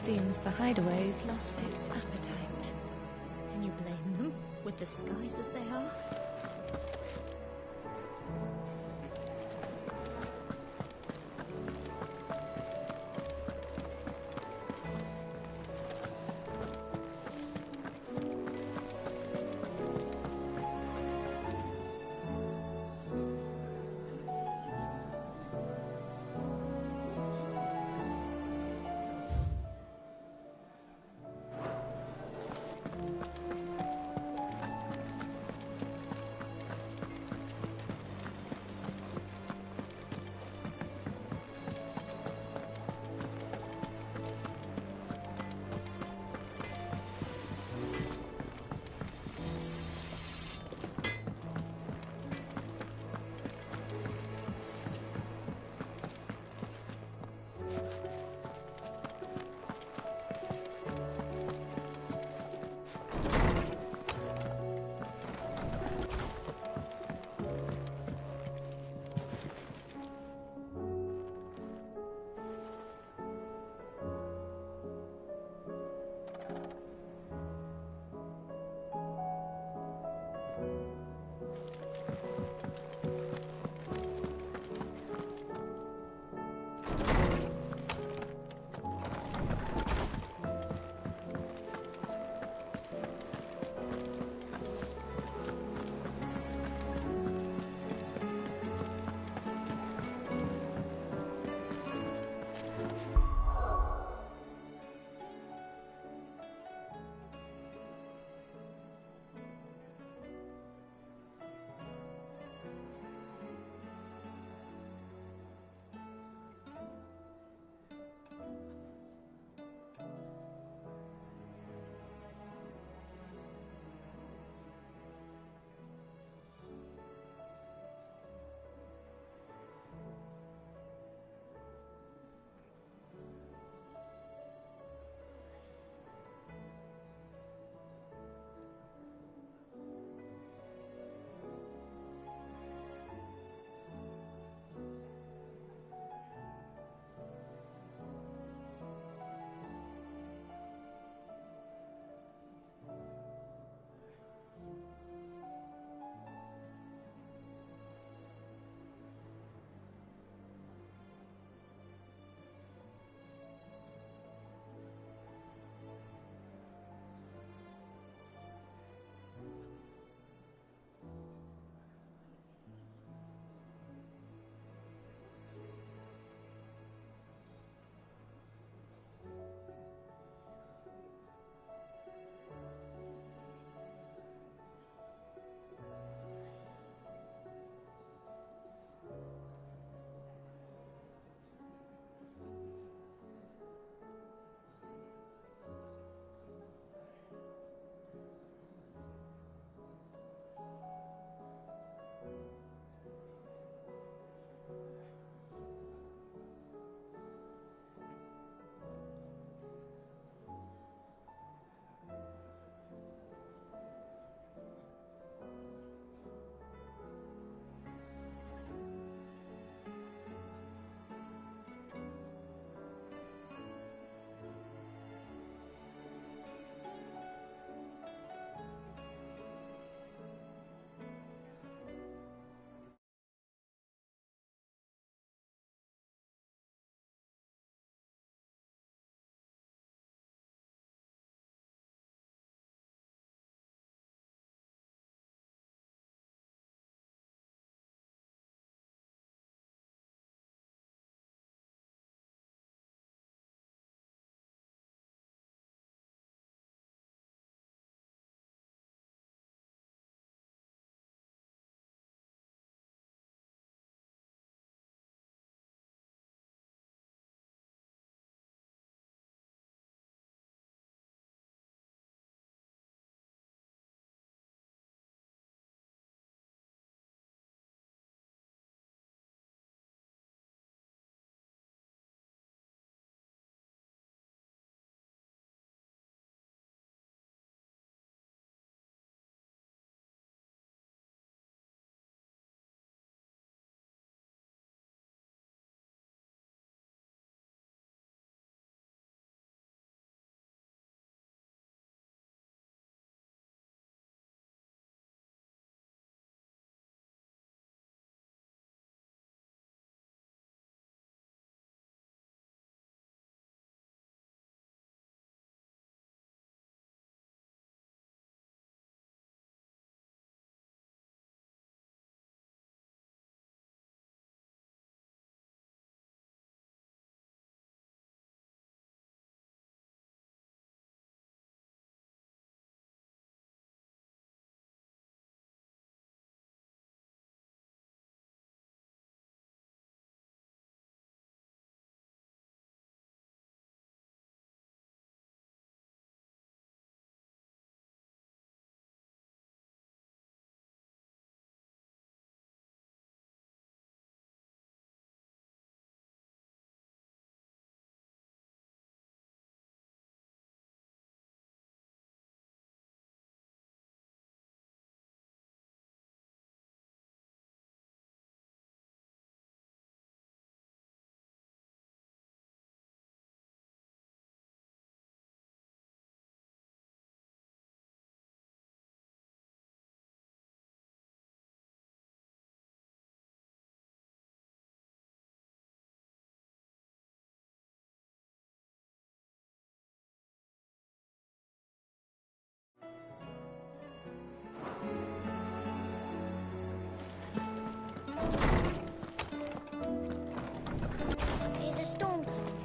Seems the hideaway's lost its appetite. Can you blame them, with the skies as they are?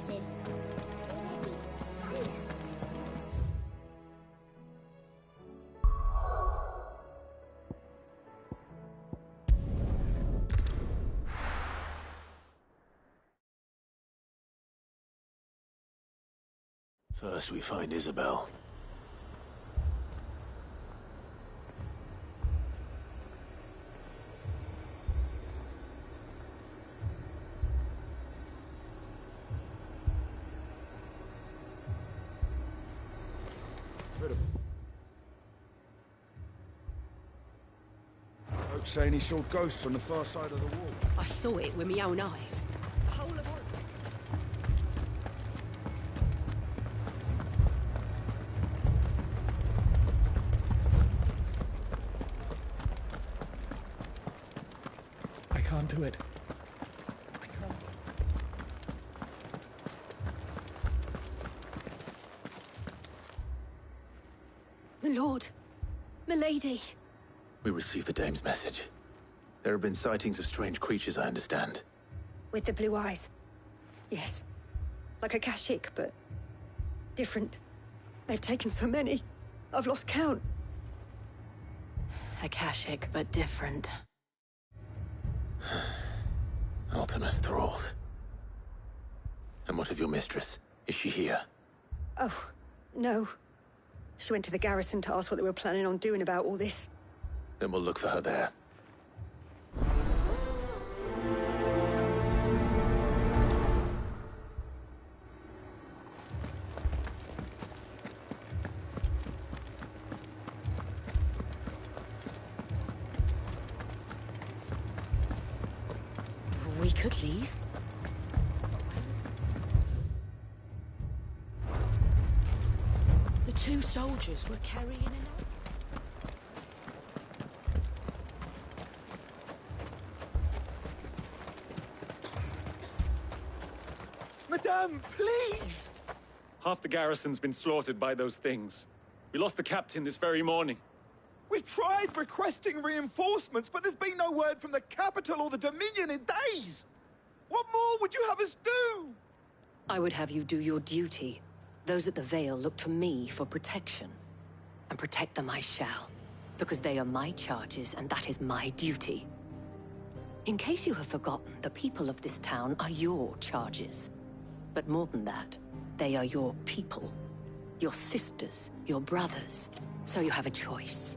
dancing. Will there be thunder? First we find Isabel. Folks saying he saw ghosts on the far side of the wall. I saw it with my own eyes. The whole of I can't do it. I can't. My lord, milady. We received the dame's message. There have been sightings of strange creatures, I understand. With the blue eyes. Yes. Like a Kashik, but different. They've taken so many. I've lost count. Akashic, but different. Ultimus thralls. And what of your mistress? Is she here? Oh, no. She went to the garrison to ask what they were planning on doing about all this. Then we'll look for her there. We could leave. The two soldiers were carrying an Madame, please! Half the garrison's been slaughtered by those things. We lost the captain this very morning. We've tried requesting reinforcements, but there's been no word from the capital or the Dominion in days! What more would you have us do? I would have you do your duty. Those at the Vale look to me for protection. And protect them I shall. Because they are my charges, and that is my duty. In case you have forgotten, the people of this town are your charges. But more than that, they are your people. Your sisters, your brothers. So you have a choice.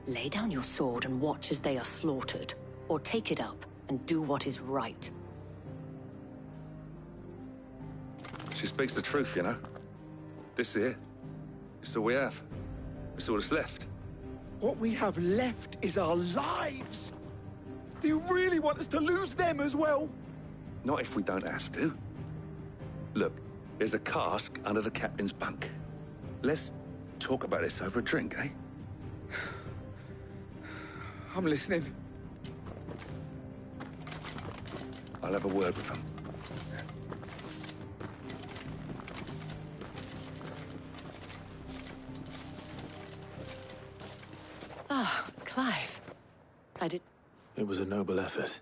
Lay down your sword and watch as they are slaughtered, or take it up and do what is right. She speaks the truth, you know. This here, it's all we have. It's all that's left. What we have left is our lives! Do you really want us to lose them as well? Not if we don't have to. Look, there's a cask under the captain's bunk. Let's talk about this over a drink, eh? I'm listening. I'll have a word with him. Ah, Clive. I did... It was a noble effort.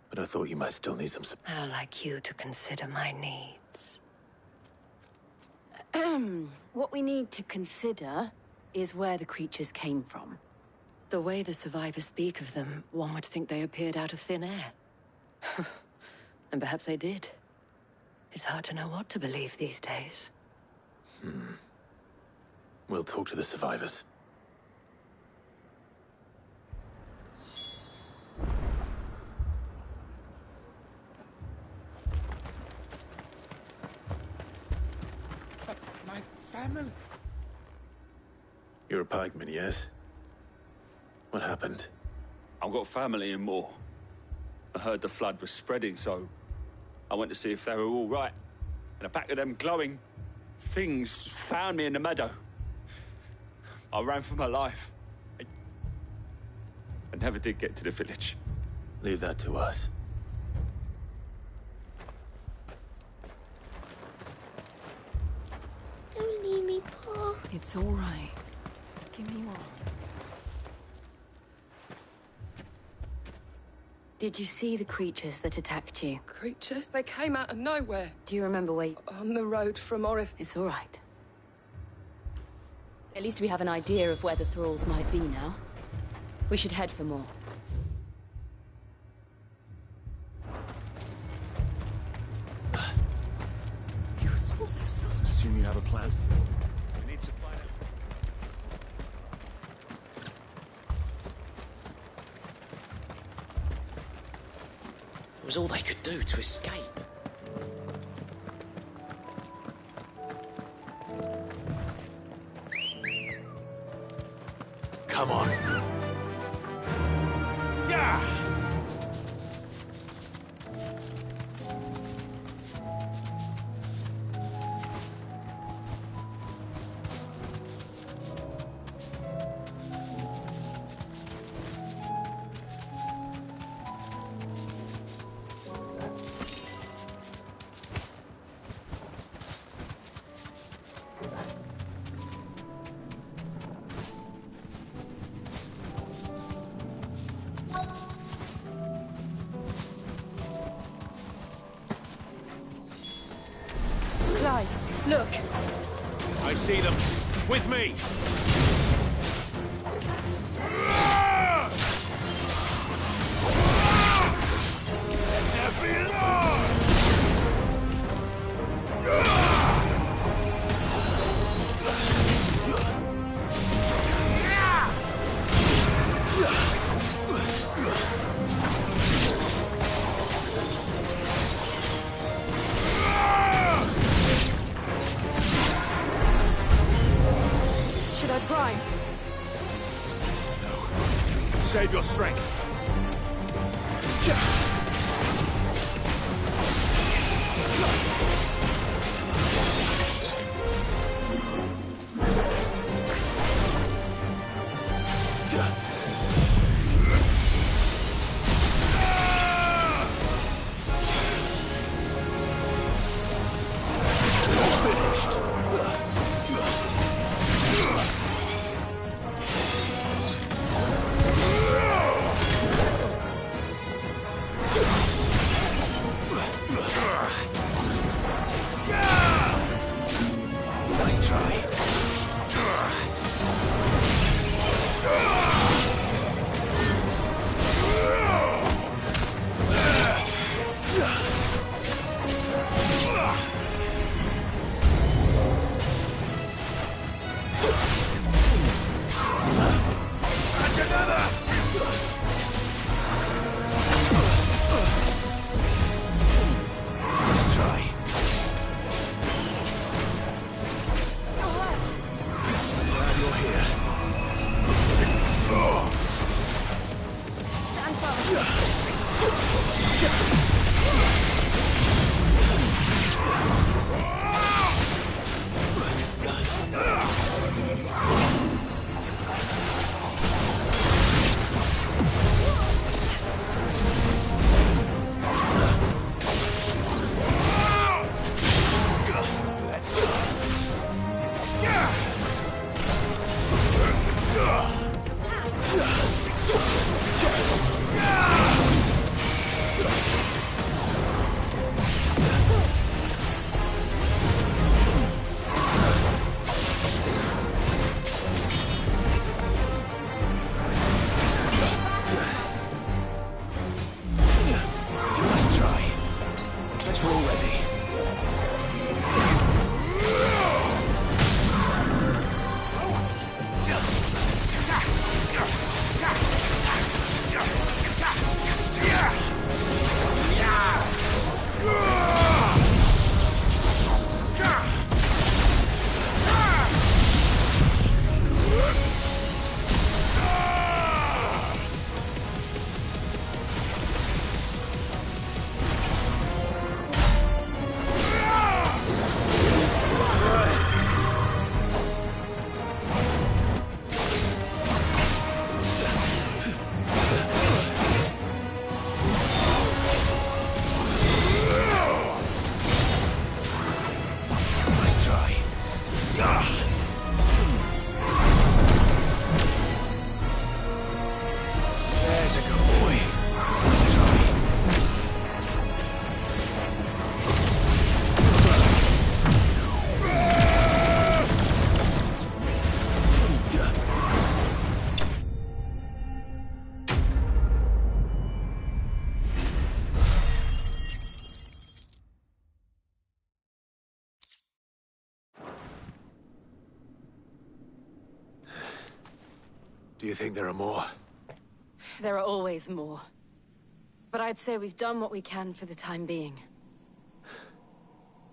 But I thought you might still need some support. I'd like you to consider my needs. What we need to consider is where the creatures came from. The way the survivors speak of them, one would think they appeared out of thin air. And perhaps they did. It's hard to know what to believe these days. We'll talk to the survivors. My family? You're a pikeman, yes? What happened? I've got family in Moor. I heard the flood was spreading, so I went to see if they were all right. And a pack of them glowing things found me in the meadow. I ran for my life. I never did get to the village. Leave that to us. Don't leave me, Paul. It's all right. Give me one. Did you see the creatures that attacked you? Creatures? They came out of nowhere. Do you remember where... On the road from Orif. It's all right. At least we have an idea of where the thralls might be now. We should head for more. You saw those soldiers? Assume you have a plan. We need to find out. It was all they could do to escape. Come on. Yeah! Clive, look! I see them. With me! Should I prime? Save your strength. Do you think there are more? There are always more. But I'd say we've done what we can for the time being.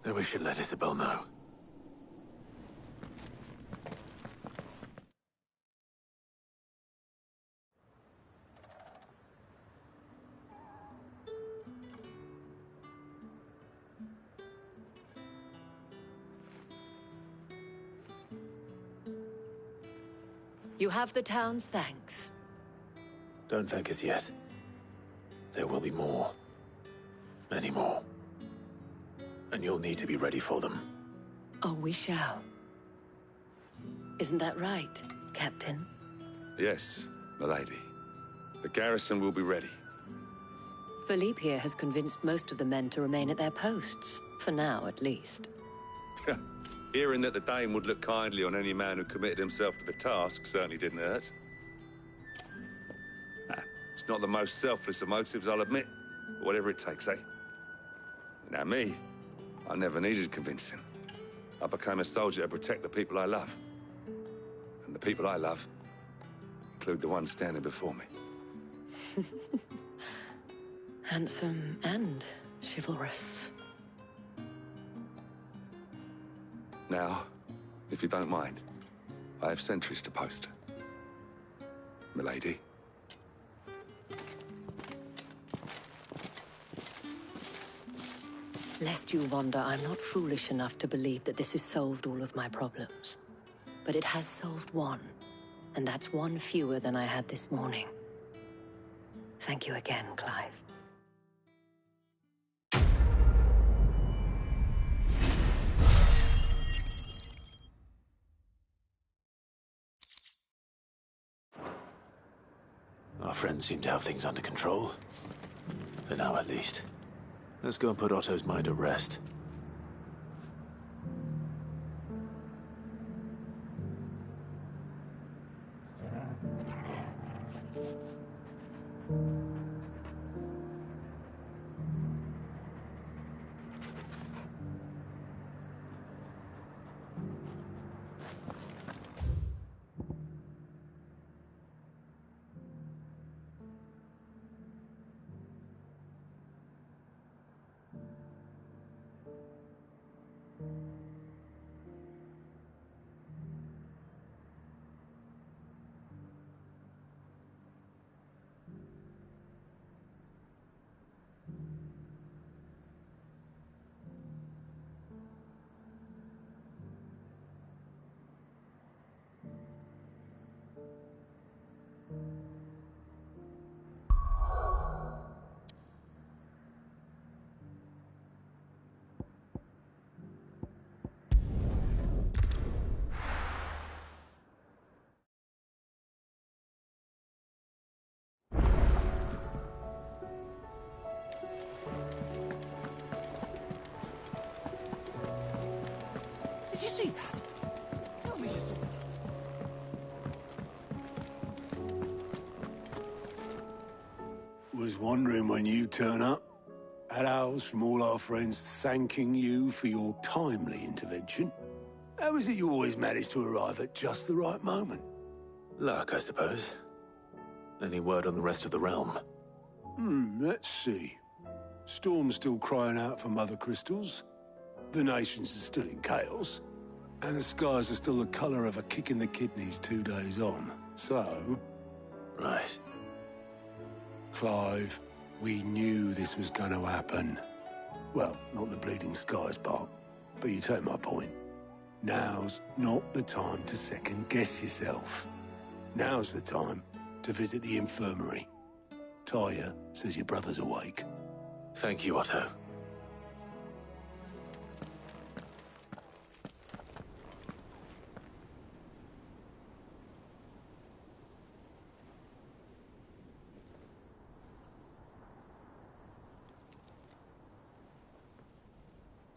Then we should let Isabel know. You have the town's thanks. Don't thank us yet. There will be more. Many more. And you'll need to be ready for them. Oh, we shall. Isn't that right, Captain? Yes, milady. The garrison will be ready. Philippe here has convinced most of the men to remain at their posts. For now, at least. Hearing that the Dane would look kindly on any man who committed himself to the task certainly didn't hurt. It's not the most selfless of motives, I'll admit. But whatever it takes, eh? Now me, I never needed convincing. I became a soldier to protect the people I love. And the people I love include the ones standing before me. Handsome and chivalrous. Now, if you don't mind, I have sentries to post. Milady. Lest you wonder, I'm not foolish enough to believe that this has solved all of my problems. But it has solved one, and that's one fewer than I had this morning. Thank you again, Clive. Our friends seem to have things under control. For now, at least. Let's go and put Otto's mind at rest. Did you see that? Tell me you saw that. Was wondering when you turn up. Had owls from all our friends thanking you for your timely intervention. How is it you always manage to arrive at just the right moment? Luck, I suppose. Any word on the rest of the realm? Let's see. Storm's still crying out for Mother Crystals. The nations are still in chaos. And the skies are still the colour of a kick in the kidneys 2 days on. So... Right. Clive, we knew this was going to happen. Well, not the bleeding skies part, but you take my point. Now's not the time to second-guess yourself. Now's the time to visit the infirmary. Taya says your brother's awake. Thank you, Otto.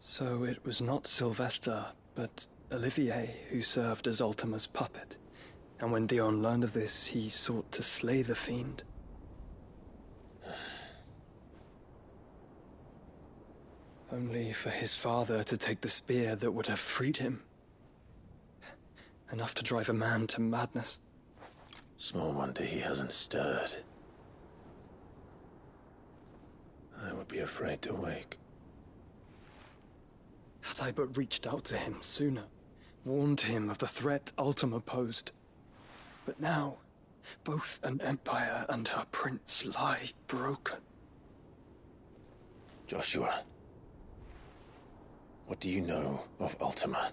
So it was not Sylvester, but Olivier who served as Ultima's puppet. And when Dion learned of this, he sought to slay the fiend. Only for his father to take the spear that would have freed him. Enough to drive a man to madness. Small wonder he hasn't stirred. I would be afraid to wake. Had I but reached out to him sooner, warned him of the threat Ultima posed. But now, both an empire and her prince lie broken. Joshua, what do you know of Ultima?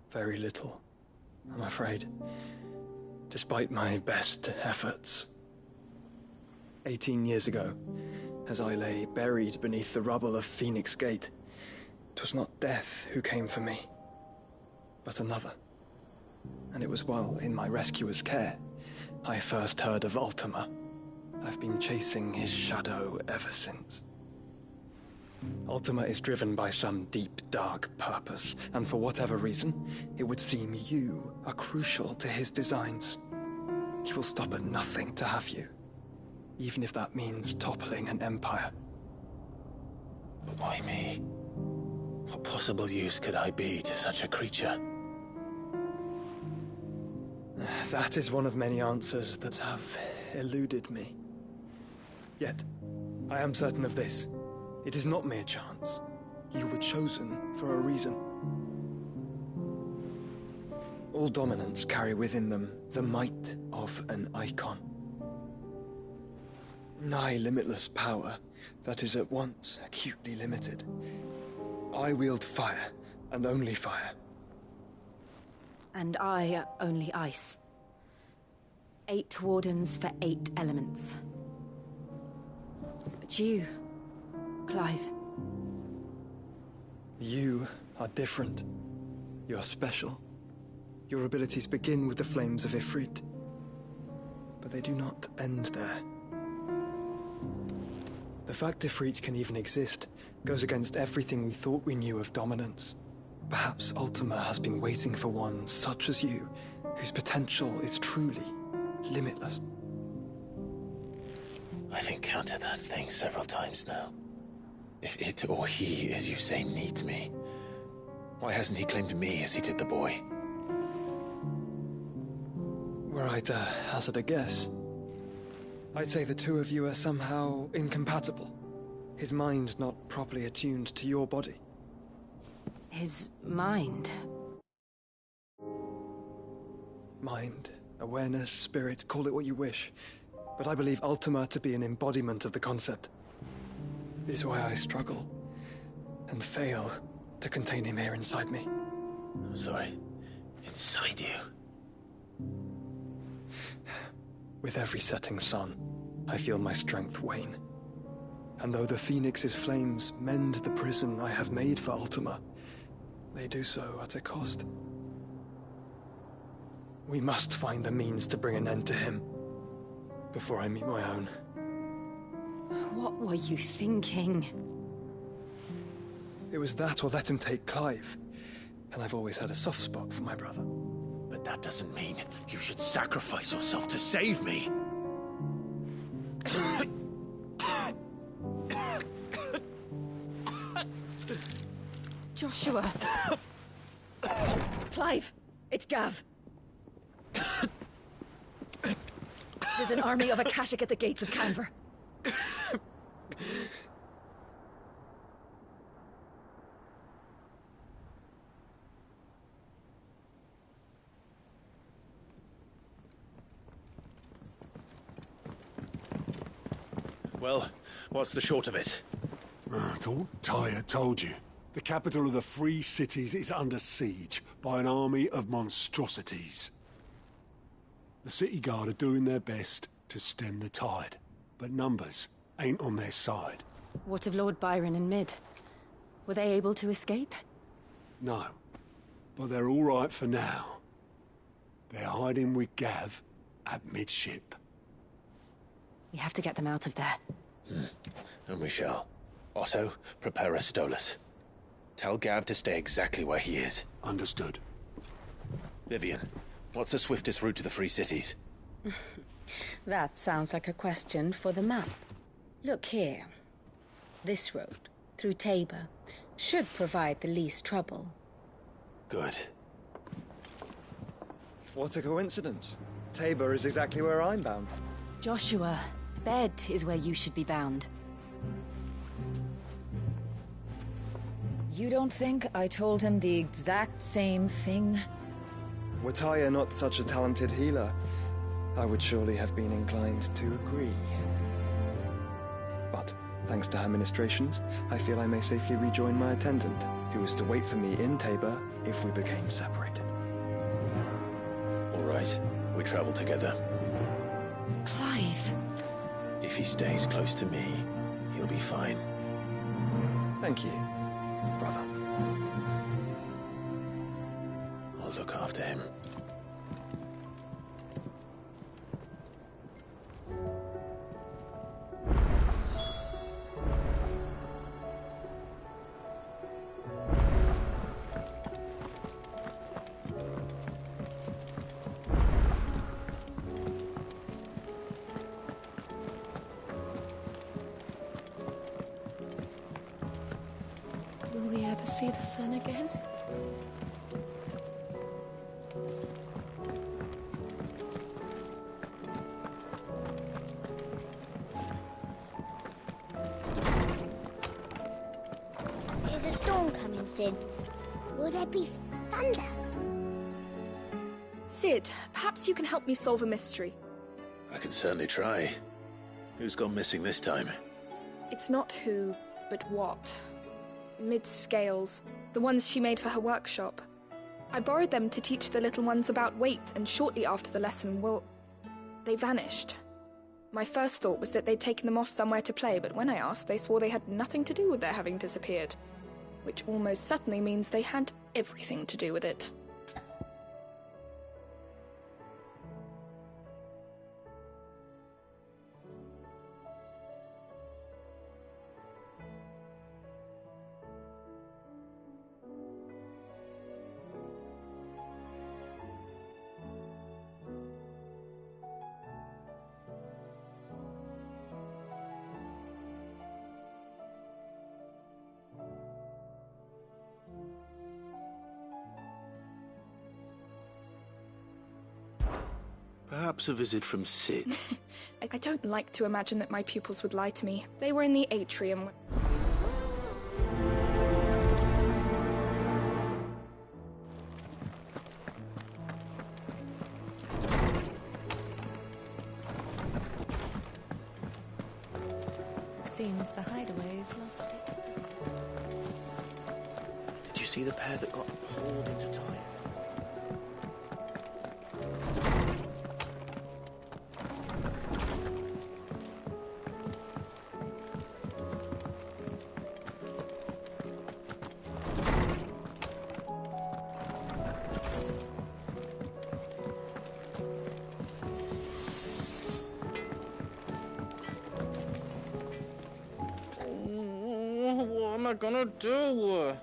Very little, I'm afraid. Despite my best efforts. 18 years ago, as I lay buried beneath the rubble of Phoenix Gate, 'twas not death who came for me, but another. And it was while in my rescuer's care, I first heard of Ultima. I've been chasing his shadow ever since. Ultima is driven by some deep, dark purpose, and for whatever reason, it would seem you are crucial to his designs. He will stop at nothing to have you, even if that means toppling an empire. But why me? What possible use could I be to such a creature? That is one of many answers that have eluded me. Yet, I am certain of this. It is not mere chance. You were chosen for a reason. All dominants carry within them the might of an icon. Nigh limitless power that is at once acutely limited. I wield fire, and only fire. And I only ice. 8 wardens for 8 elements. But you, Clive. You are different. You're special. Your abilities begin with the flames of Ifrit. But they do not end there. The fact Ifrit can even exist goes against everything we thought we knew of dominance. Perhaps Ultima has been waiting for one such as you, whose potential is truly limitless. I've encountered that thing several times now. If it or he, as you say, needs me, why hasn't he claimed me as he did the boy? Were I to hazard a guess, I'd say the two of you are somehow incompatible. His mind not properly attuned to your body. His mind? Mind, awareness, spirit, call it what you wish. But I believe Ultima to be an embodiment of the concept. This is why I struggle and fail to contain him here inside me. I'm sorry. Inside you? With every setting sun, I feel my strength wane. And though the Phoenix's flames mend the prison I have made for Ultima, they do so at a cost. We must find a means to bring an end to him before I meet my own. What were you thinking? It was that or let him take Clive. And I've always had a soft spot for my brother. But that doesn't mean you should sacrifice yourself to save me. Joshua. Clive, it's Gav. There's an army of Akashic at the gates of Canver. Well, what's the short of it? It's all Tyre told you. The capital of the Free Cities is under siege by an army of monstrosities. The city guard are doing their best to stem the tide, but numbers ain't on their side. What of Lord Byron and Mid? Were they able to escape? No, but they're all right for now. They're hiding with Gav at midship. We have to get them out of there. And we shall. Otto, prepare a Stolas. Tell Gav to stay exactly where he is. Understood. Vivian, what's the swiftest route to the Free Cities? That sounds like a question for the map. Look here. This road, through Tabor, should provide the least trouble. Good. What a coincidence. Tabor is exactly where I'm bound. Joshua, bed is where you should be bound. You don't think I told him the exact same thing? Were Tyre not such a talented healer, I would surely have been inclined to agree. But, thanks to her ministrations, I feel I may safely rejoin my attendant, who is to wait for me in Tabor if we became separated. All right, we travel together. Clive. If he stays close to me, he'll be fine. Thank you, brother. I'll look after him. Will we ever see the sun again? Is a storm coming, Sid? Will there be thunder? Sid, perhaps you can help me solve a mystery. I can certainly try. Who's gone missing this time? It's not who, but what. Mid-scales, the ones she made for her workshop. I borrowed them to teach the little ones about weight, and shortly after the lesson, well, they vanished. My first thought was that they'd taken them off somewhere to play, but when I asked, they swore they had nothing to do with their having disappeared. Which almost certainly means they had everything to do with it. Perhaps a visit from Sid. I don't like to imagine that my pupils would lie to me. They were in the atrium. Seems the hideaway's lost its... Did you see the pair that got hauled into Tyre? What am I gonna do?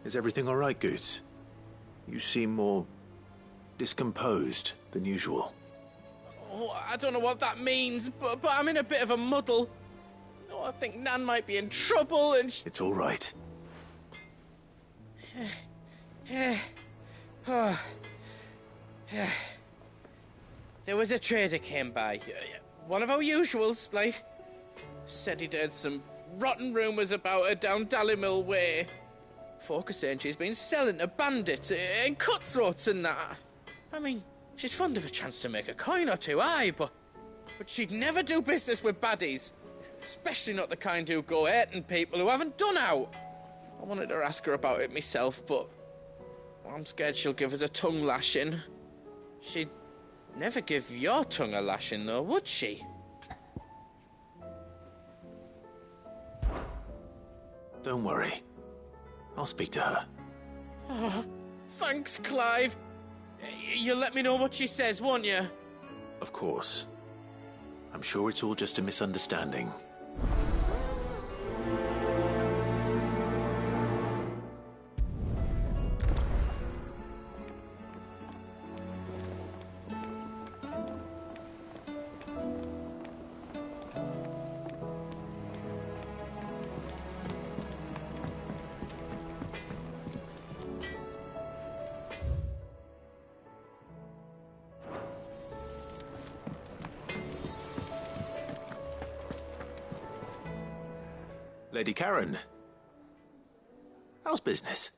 Is everything all right, Goots? You seem more discomposed than usual. Oh, I don't know what that means, but I'm in a bit of a muddle. Oh, I think Nan might be in trouble and It's all right. There was a trader came by. One of our usuals, like. Said he'd heard some rotten rumours about her down Dallimil Way. Folk are saying she's been selling to bandits and cutthroats and that. I mean, she's fond of a chance to make a coin or two, aye, but she'd never do business with baddies. Especially not the kind who go hurting people who haven't done out. I wanted to ask her about it myself, but I'm scared she'll give us a tongue lashing. She'd never give your tongue a lashing, though, would she? Don't worry. I'll speak to her. Oh, thanks, Clive. You'll let me know what she says, won't you? Of course. I'm sure it's all just a misunderstanding. Lady Karen, how's business?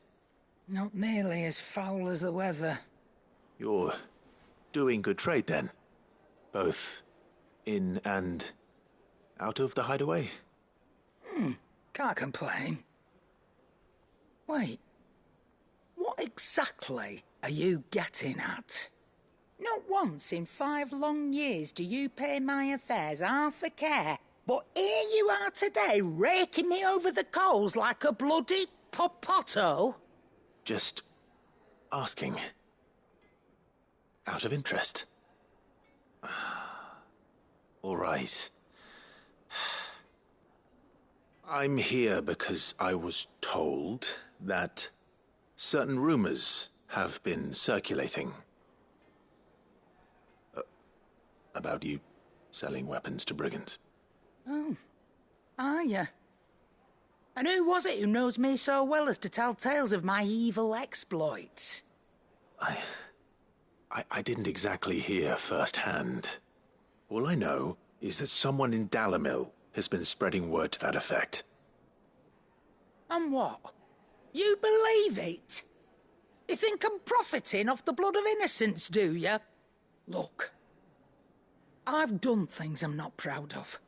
Not nearly as foul as the weather. You're doing good trade, then? Both in and out of the hideaway? Can't complain. Wait, what exactly are you getting at? Not once in 5 long years do you pay my affairs half a care. But here you are today, raking me over the coals like a bloody popoto. Just asking. Out of interest. All right. I'm here because I was told that certain rumors have been circulating. About you selling weapons to brigands. Oh, are you? And who was it who knows me so well as to tell tales of my evil exploits? I didn't exactly hear firsthand. All I know is that someone in Dallimil has been spreading word to that effect. And what? You believe it? You think I'm profiting off the blood of innocents, do you? Look, I've done things I'm not proud of.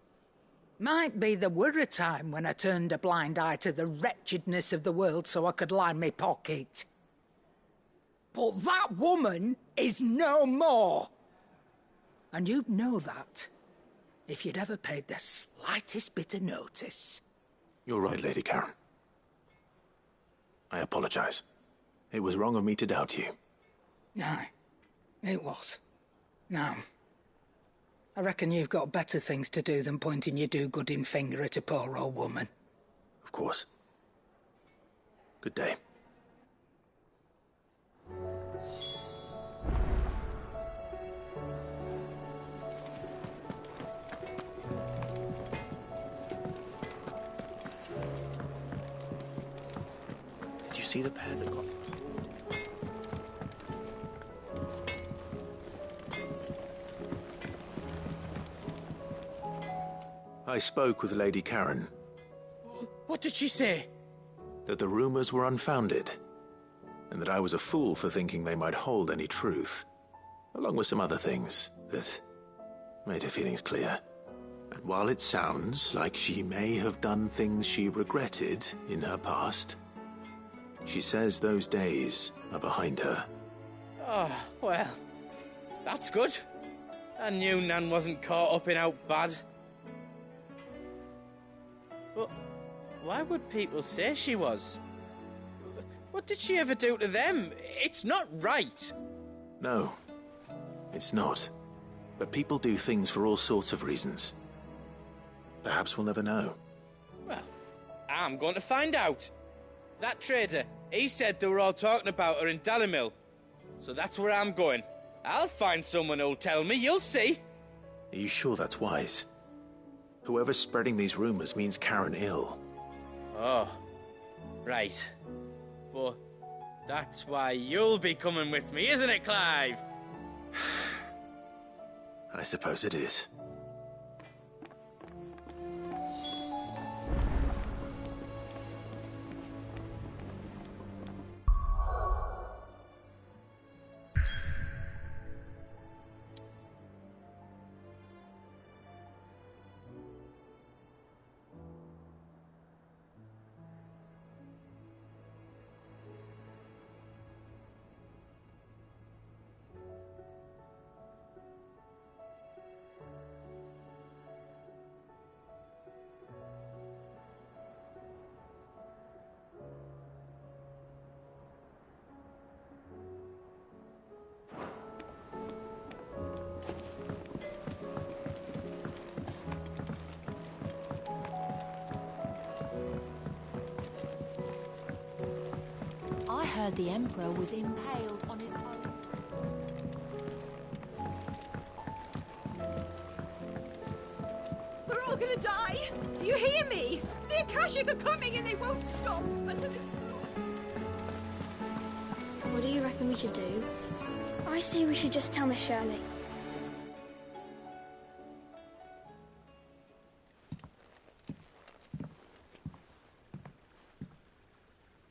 Might be there were a time when I turned a blind eye to the wretchedness of the world so I could line my pocket. But that woman is no more. And you'd know that if you'd ever paid the slightest bit of notice. You're right, Lady Karen. I apologize. It was wrong of me to doubt you. No, it was. Now, I reckon you've got better things to do than pointing your do-gooding finger at a poor old woman. Of course. Good day. Did you see the pair that got... I spoke with Lady Karen. What did she say? That the rumors were unfounded, and that I was a fool for thinking they might hold any truth, along with some other things that made her feelings clear. And while it sounds like she may have done things she regretted in her past, she says those days are behind her. Oh, well, that's good. I knew Nan wasn't caught up in out bad. But why would people say she was? What did she ever do to them? It's not right. No, it's not. But people do things for all sorts of reasons. Perhaps we'll never know. Well, I'm going to find out. That trader, he said they were all talking about her in Dallimil. So that's where I'm going. I'll find someone who'll tell me, you'll see. Are you sure that's wise? Whoever's spreading these rumors means Karen ill. Oh, right. But that's why you'll be coming with me, isn't it, Clive? I suppose it is. I heard the Emperor was impaled on his own. We're all gonna die! You hear me? The Akashic are coming and they won't stop until it's stopped. What do you reckon we should do? I say we should just tell Miss Shirley.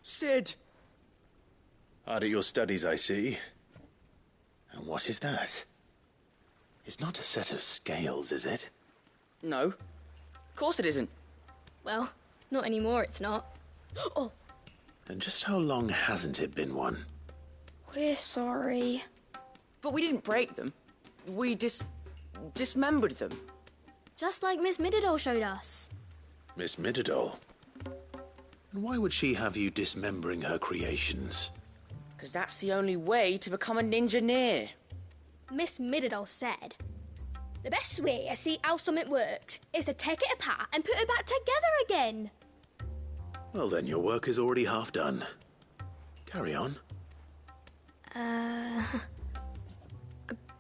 Sid! Hard at your studies, I see. And what is that? It's not a set of scales, is it? No. Of course it isn't. Well, not anymore, it's not. Oh! And just how long hasn't it been one? We're sorry. But we didn't break them. We dismembered them. Just like Miss Mididol showed us. Miss Mididol? And why would she have you dismembering her creations? Because that's the only way to become a ninja-neer. Miss Mididol said, the best way to see how something works is to take it apart and put it back together again. Well then, your work is already half done. Carry on.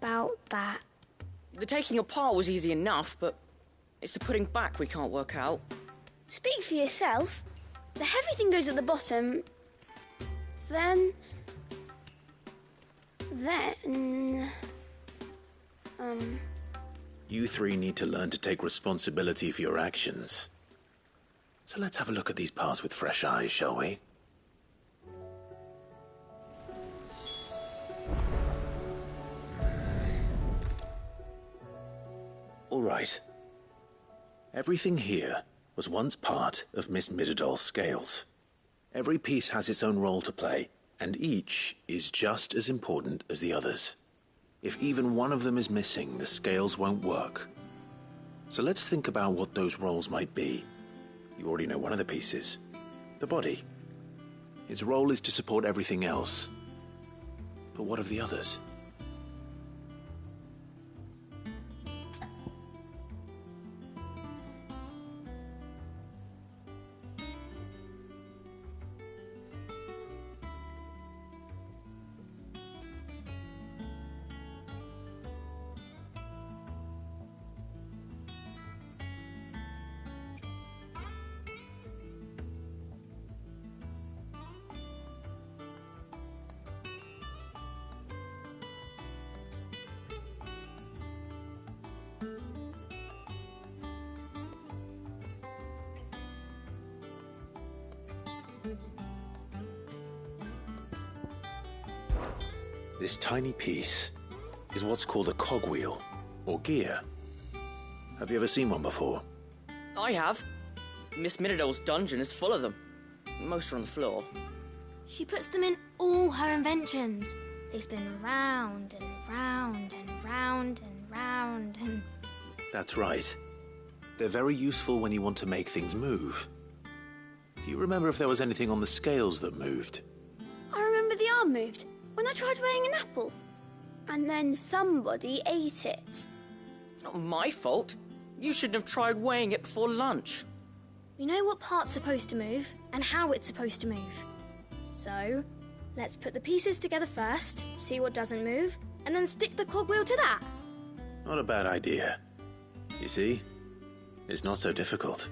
About that. The taking apart was easy enough, but it's the putting back we can't work out. Speak for yourself. The heavy thing goes at the bottom. Then... You three need to learn to take responsibility for your actions. So let's have a look at these parts with fresh eyes, shall we? All right. Everything here was once part of Miss Mididol's scales. Every piece has its own role to play, and each is just as important as the others. If even one of them is missing, the scales won't work. So let's think about what those roles might be. You already know one of the pieces, the body. Its role is to support everything else. But what of the others? This tiny piece is what's called a cogwheel, or gear. Have you ever seen one before? I have. Miss Mididol's dungeon is full of them. Most are on the floor. She puts them in all her inventions. They spin round and round and round and round and... That's right. They're very useful when you want to make things move. Do you remember if there was anything on the scales that moved? I remember the arm moved when I tried weighing an apple. And then somebody ate it. It's not my fault. You shouldn't have tried weighing it before lunch. We know what part's supposed to move and how it's supposed to move. So, let's put the pieces together first, see what doesn't move, and then stick the cogwheel to that. Not a bad idea. You see? is not so difficult.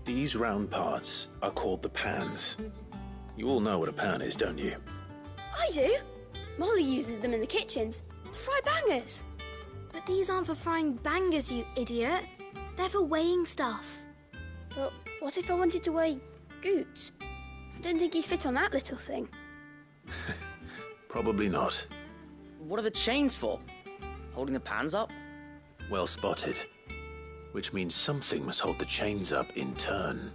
These round parts are called the pans. You all know what a pan is, don't you? I do. Molly uses them in the kitchens to fry bangers. But these aren't for frying bangers, you idiot. They're for weighing stuff. But what if I wanted to weigh goods? I don't think you'd fit on that little thing. Probably not. What are the chains for? Holding the pans up? Well spotted. Which means something must hold the chains up in turn.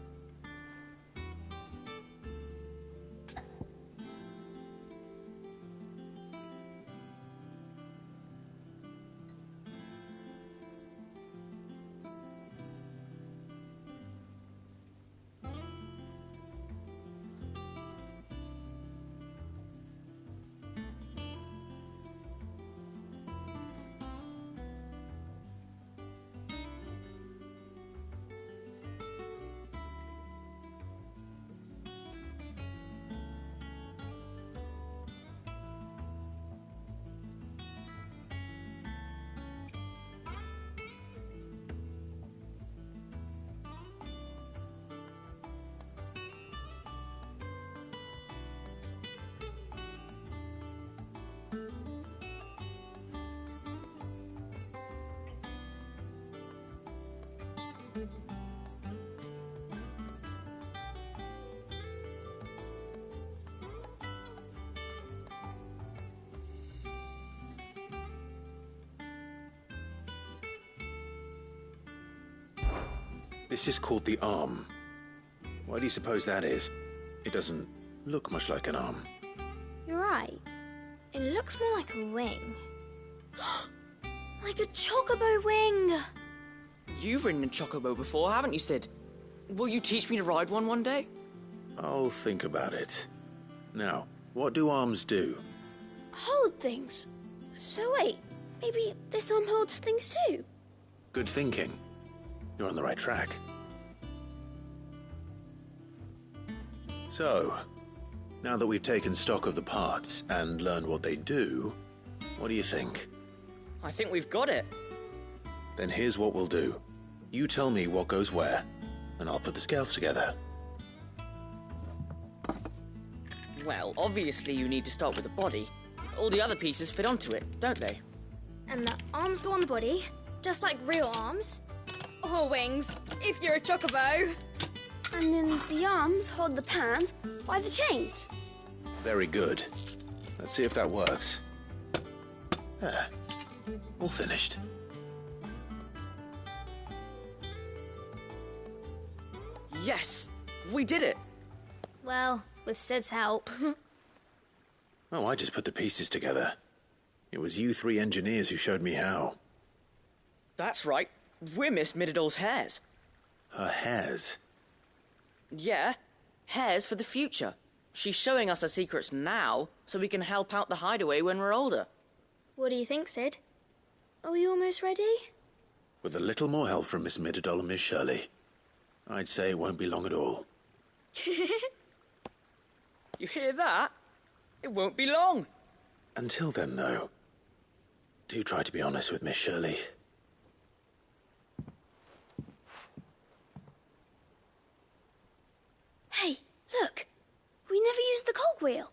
This is called the arm. Why do you suppose that is? It doesn't look much like an arm. You're right. It looks more like a wing. Like a chocobo wing! You've ridden a chocobo before, haven't you, Sid? Will you teach me to ride one day? I'll think about it. Now, what do arms do? Hold things. So wait, maybe this arm holds things too? Good thinking. You're on the right track. So, now that we've taken stock of the parts and learned what they do, what do you think? I think we've got it. Then here's what we'll do. You tell me what goes where, and I'll put the scales together. Well, obviously you need to start with the body. All the other pieces fit onto it, don't they? And the arms go on the body, just like real arms. Or wings, if you're a chocobo. And then the arms hold the pans by the chains. Very good. Let's see if that works. Ah, all finished. Yes! We did it! Well, with Sid's help. Oh, I just put the pieces together. It was you three engineers who showed me how. That's right. We're Miss Middledor's hares. Her hairs? Yeah, hares for the future. She's showing us her secrets now, so we can help out the hideaway when we're older. What do you think, Sid? Are we almost ready? With a little more help from Miss Middledor and Miss Shirley, I'd say it won't be long at all. You hear that? It won't be long. Until then, though, do try to be honest with Miss Shirley. Hey, look! We never used the cogwheel.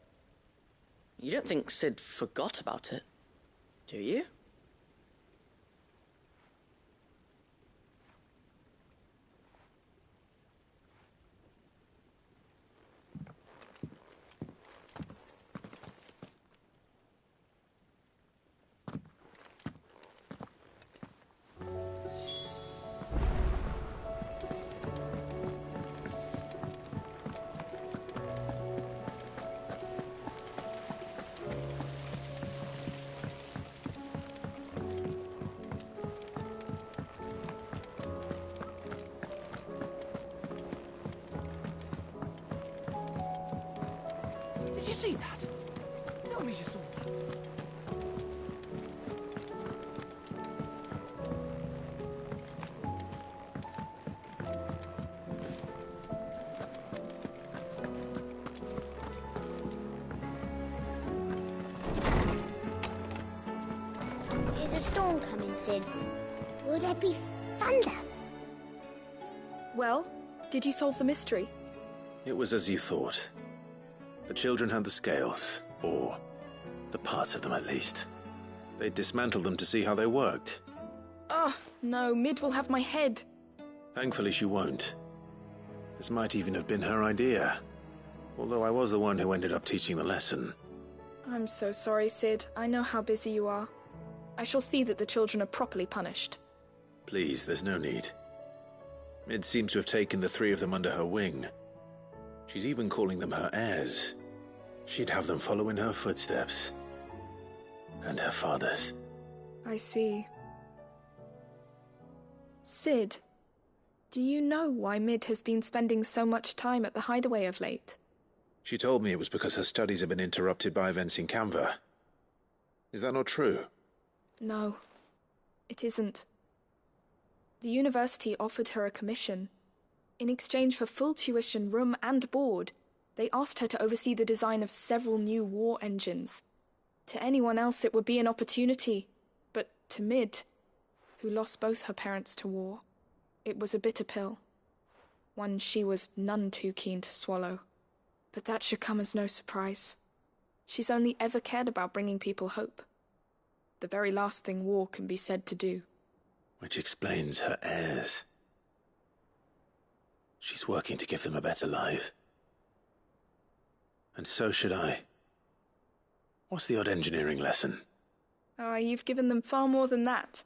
You don't think Sid forgot about it, do you? Did you see that? Tell me you saw that. Is a storm coming, Sid? Will there be thunder? Well, did you solve the mystery? It was as you thought. The children had the scales, or the parts of them at least. They dismantled them to see how they worked. Oh, no, Mid will have my head. Thankfully she won't. This might even have been her idea. Although I was the one who ended up teaching the lesson. I'm so sorry, Sid. I know how busy you are. I shall see that the children are properly punished. Please, there's no need. Mid seems to have taken the three of them under her wing. She's even calling them her heirs. She'd have them follow in her footsteps. And her father's. I see. Sid, do you know why Mid has been spending so much time at the hideaway of late? She told me it was because her studies have been interrupted by events in Canva. Is that not true? No, it isn't. The university offered her a commission. In exchange for full tuition, room and board, they asked her to oversee the design of several new war engines. To anyone else it would be an opportunity, but to Mid, who lost both her parents to war, it was a bitter pill. One she was none too keen to swallow. But that should come as no surprise. She's only ever cared about bringing people hope. The very last thing war can be said to do. Which explains her heirs. She's working to give them a better life. And so should I. What's the odd engineering lesson? Oh, you've given them far more than that.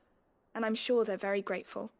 And I'm sure they're very grateful.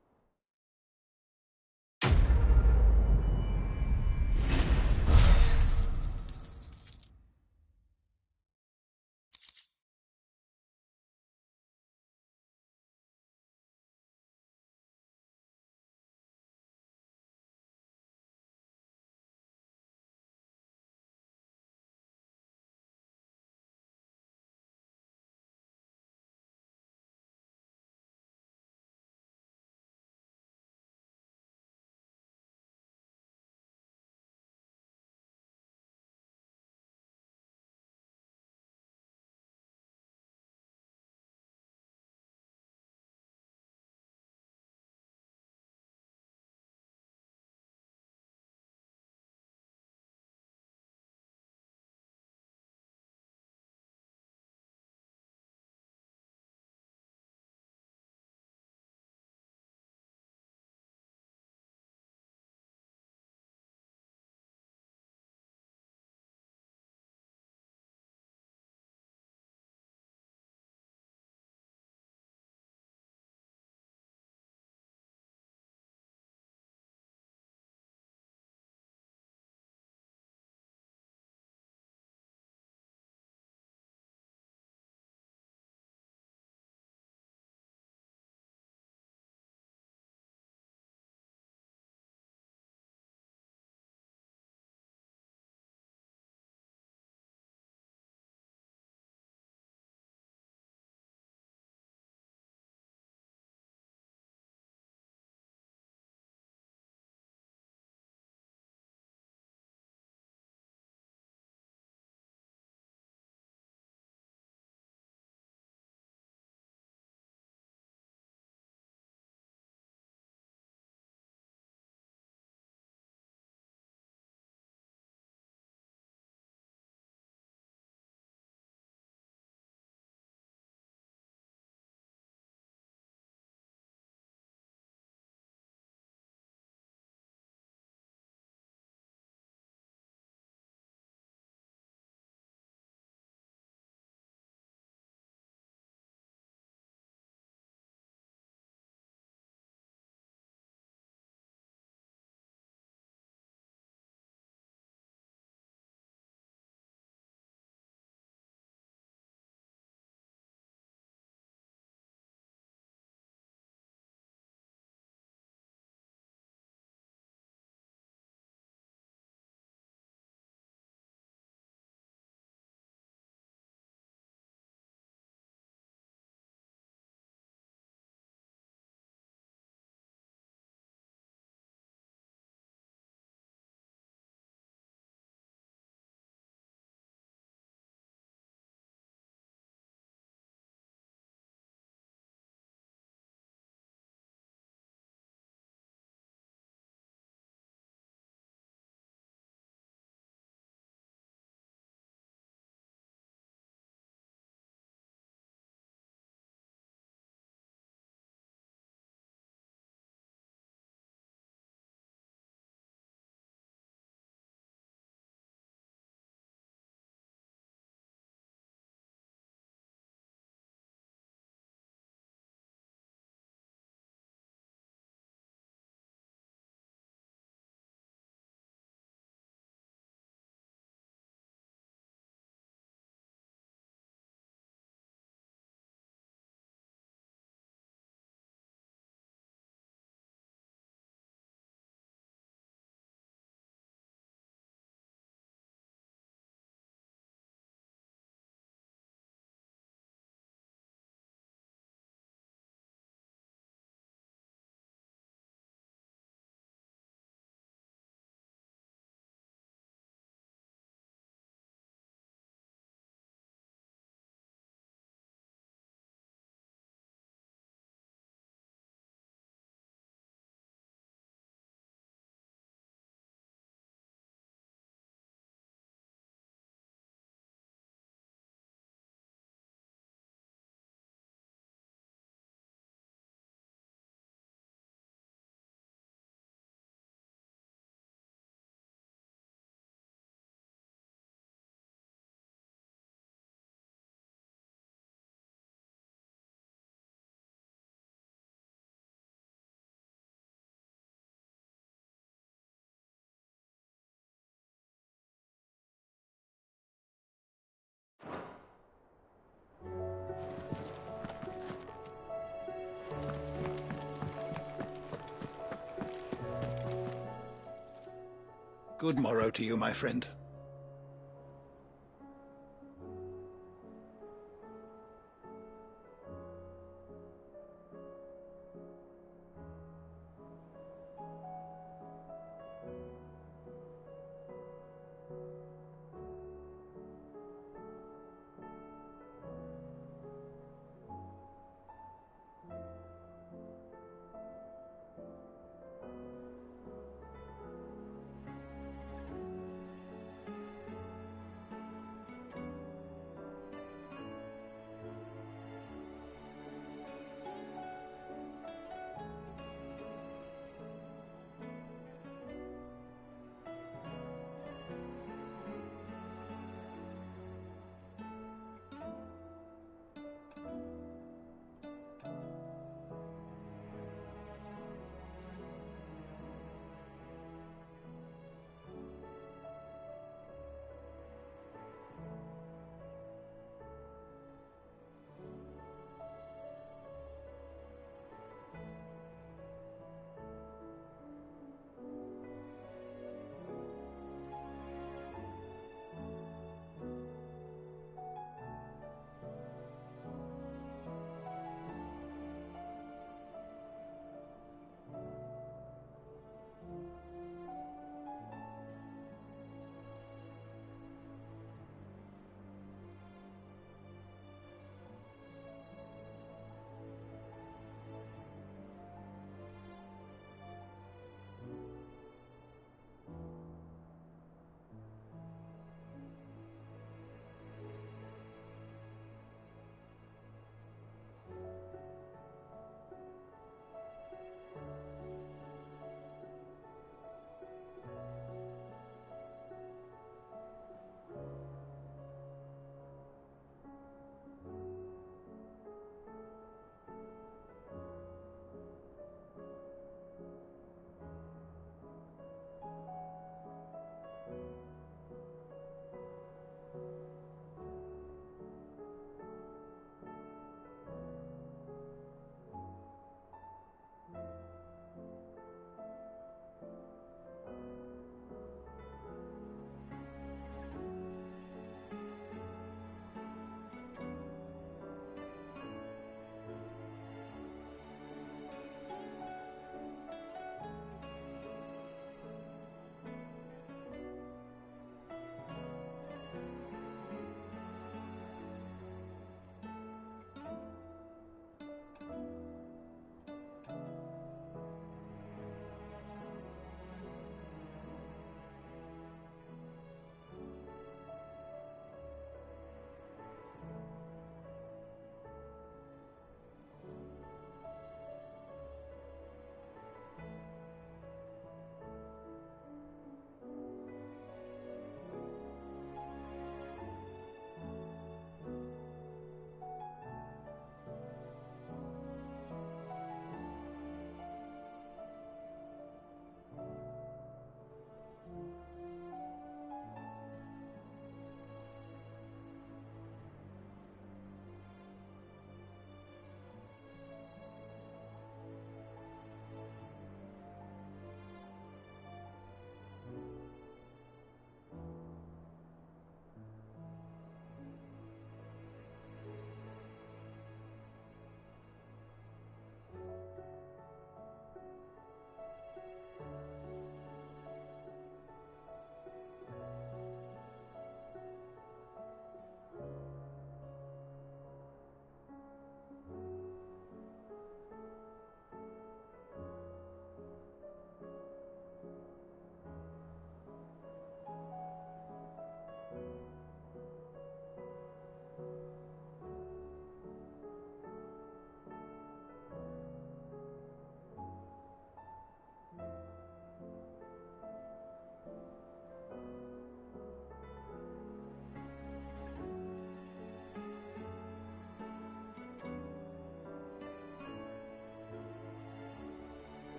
Good morrow to you, my friend.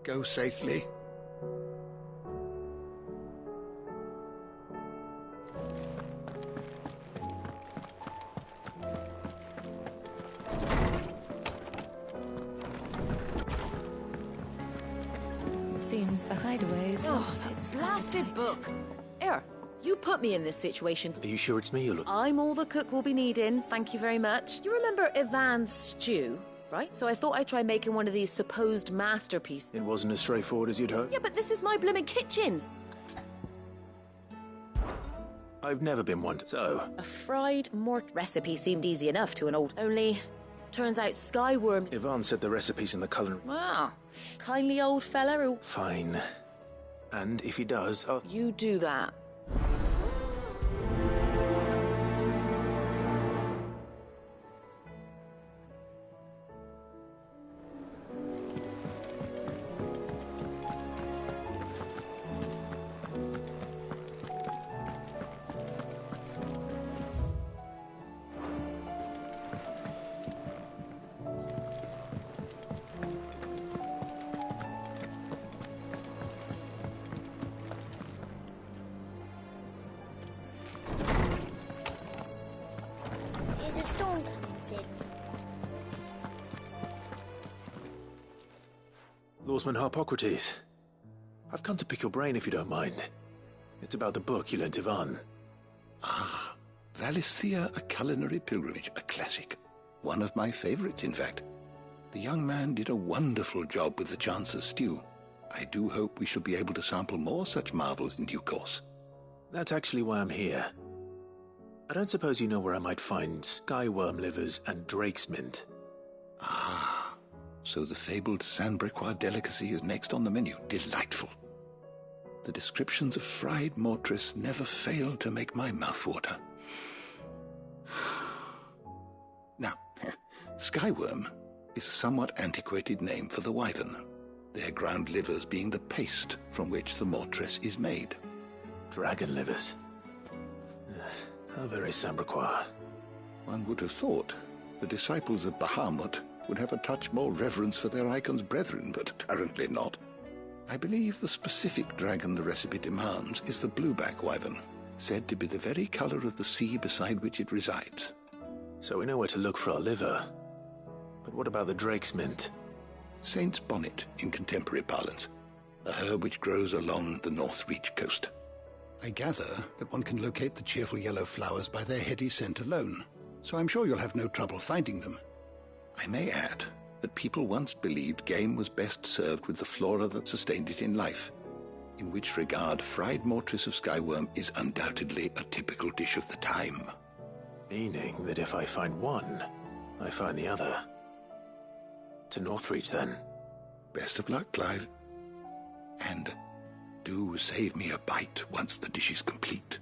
Go safely. Seems the hideaway's lost its Blasted book. Here, you put me in this situation. Are you sure it's me you're looking? I'm all the cook will be needing, thank you very much. You remember Ivan's stew, right? So I thought I'd try making one of these supposed masterpieces. It wasn't as straightforward as you'd hoped. Yeah, but this is my blimmin' kitchen. I've never been one to... So, A fried mort recipe seemed easy enough to an old... Only, turns out Skyworm... Yvonne said the recipe's in the culinary... Ah, kindly old fella who... Fine. And if he does, I'll... You do that. Is a storm coming, Sid? Lawsman Harpocrates. I've come to pick your brain if you don't mind. It's about the book you lent Yvonne. Ah, Valisthea, A Culinary Pilgrimage, a classic. One of my favorites, in fact. The young man did a wonderful job with the Chance's stew. I do hope we shall be able to sample more such marvels in due course. That's actually why I'm here. I don't suppose you know where I might find skyworm livers and drake's mint. Ah, so the fabled Sandbrequois delicacy is next on the menu. Delightful. The descriptions of fried mortress never fail to make my mouth water. Now, skyworm is a somewhat antiquated name for the wyvern, their ground livers being the paste from which the mortress is made. Dragon livers. How very Sandbrequois. One would have thought the disciples of Bahamut would have a touch more reverence for their icon's brethren, but apparently not. I believe the specific dragon the recipe demands is the blueback wyvern, said to be the very color of the sea beside which it resides. So we know where to look for our liver. But what about the drake's mint? Saint's bonnet in contemporary parlance, a herb which grows along the North Reach coast. I gather that one can locate the cheerful yellow flowers by their heady scent alone, so I'm sure you'll have no trouble finding them. I may add that people once believed game was best served with the flora that sustained it in life, in which regard fried mortress of skyworm is undoubtedly a typical dish of the time. Meaning that if I find one, I find the other. To Northreach, then. Best of luck, Clive. And do save me a bite once the dish is complete.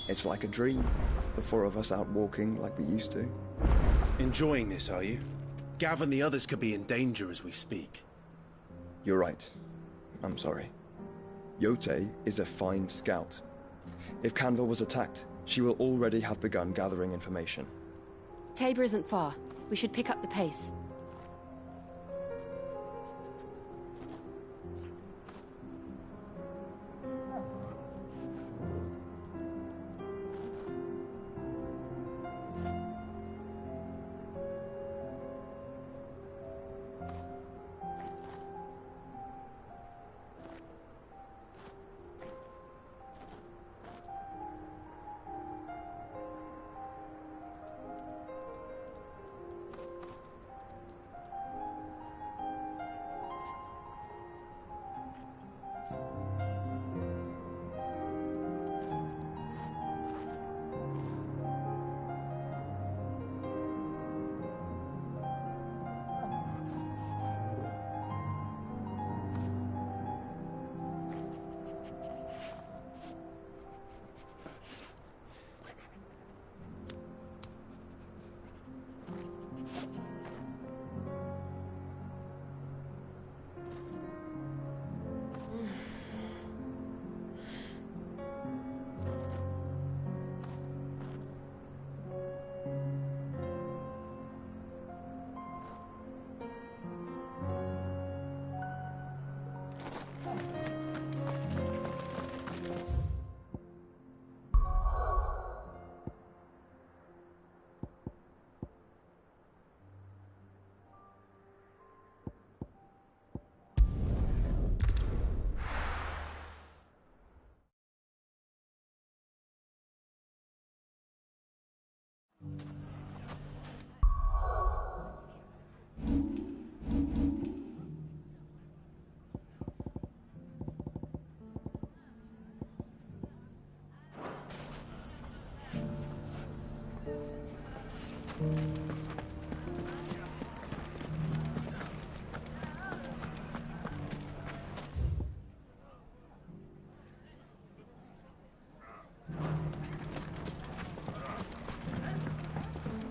It's like a dream. The four of us out walking like we used to. Enjoying this, are you? Gav and the others could be in danger as we speak. You're right. I'm sorry. Yote is a fine scout. If Canville was attacked, she will already have begun gathering information. Tabor isn't far. We should pick up the pace.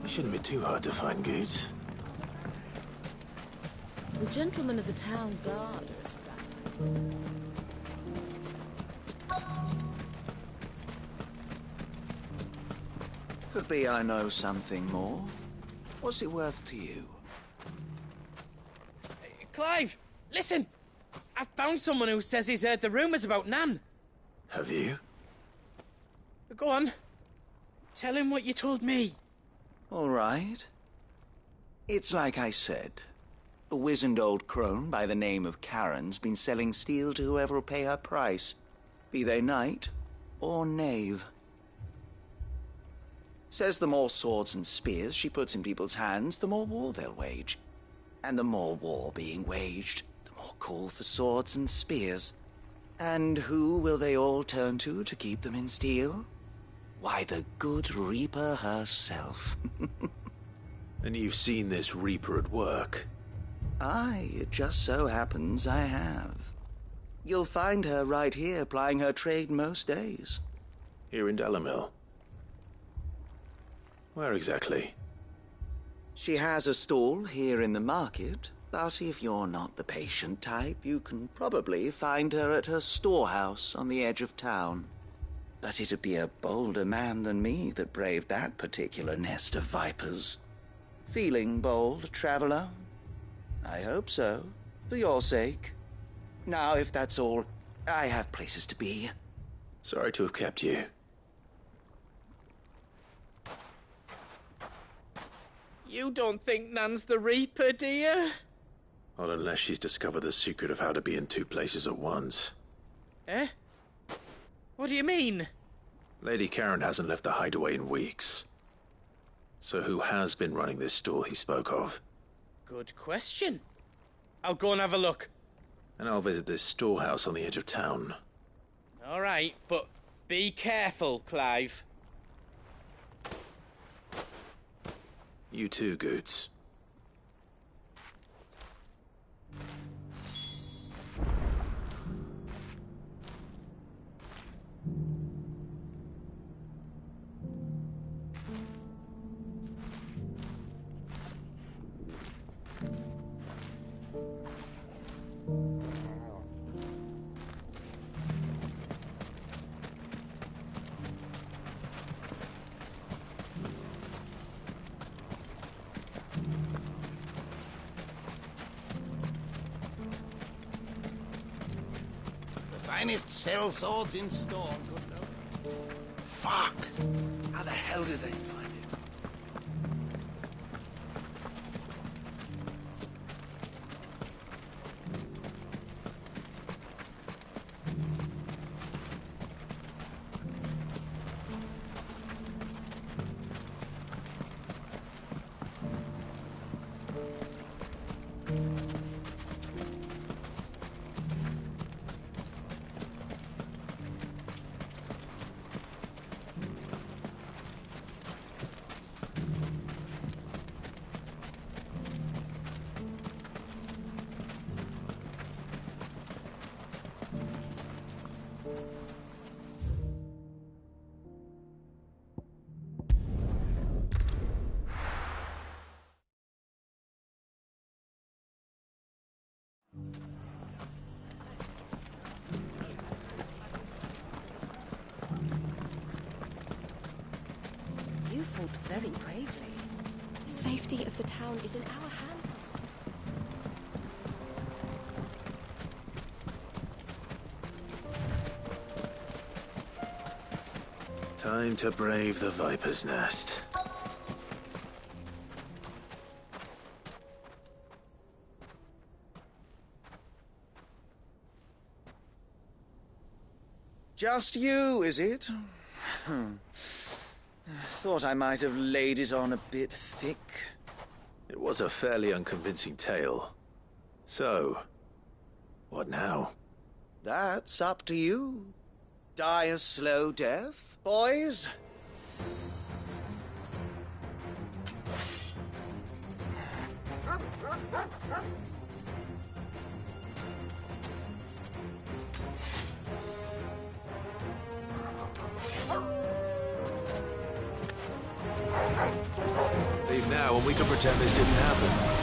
It shouldn't be too hard to find goods. The gentlemen of the town guard. Could be I know something more. What's it worth to you? Clive, listen! I found someone who says he's heard the rumours about Nan. Have you? Go on. Tell him what you told me. All right. It's like I said. A wizened old crone by the name of Karen's been selling steel to whoever will pay her price, be they knight or knave. Says the more swords and spears she puts in people's hands, the more war they'll wage. And the more war being waged, the more call for swords and spears. And who will they all turn to keep them in steel? Why, the good Reaper herself. And you've seen this Reaper at work? Aye, it just so happens I have. You'll find her right here plying her trade most days. Here in Delamil? Where exactly? She has a stall here in the market, but if you're not the patient type, you can probably find her at her storehouse on the edge of town. But it'd be a bolder man than me that braved that particular nest of vipers. Feeling bold, traveler? I hope so, for your sake. Now, if that's all, I have places to be. Sorry to have kept you. You don't think Nan's the Reaper, do you? Not unless she's discovered the secret of how to be in two places at once. Eh? What do you mean? Lady Karen hasn't left the hideaway in weeks. So who has been running this stall he spoke of? Good question. I'll go and have a look. And I'll visit this storehouse on the edge of town. All right, but be careful, Clive. You too, Goots. Finest cell swords in store, good lord. Fuck! How the hell did they find it? You fought very bravely. The safety of the town is in our hands. Time to brave the Viper's Nest. Just you, is it? Thought I might have laid it on a bit thick. It was a fairly unconvincing tale. So, what now? That's up to you. Die a slow death, boys? Leave now and we can pretend this didn't happen.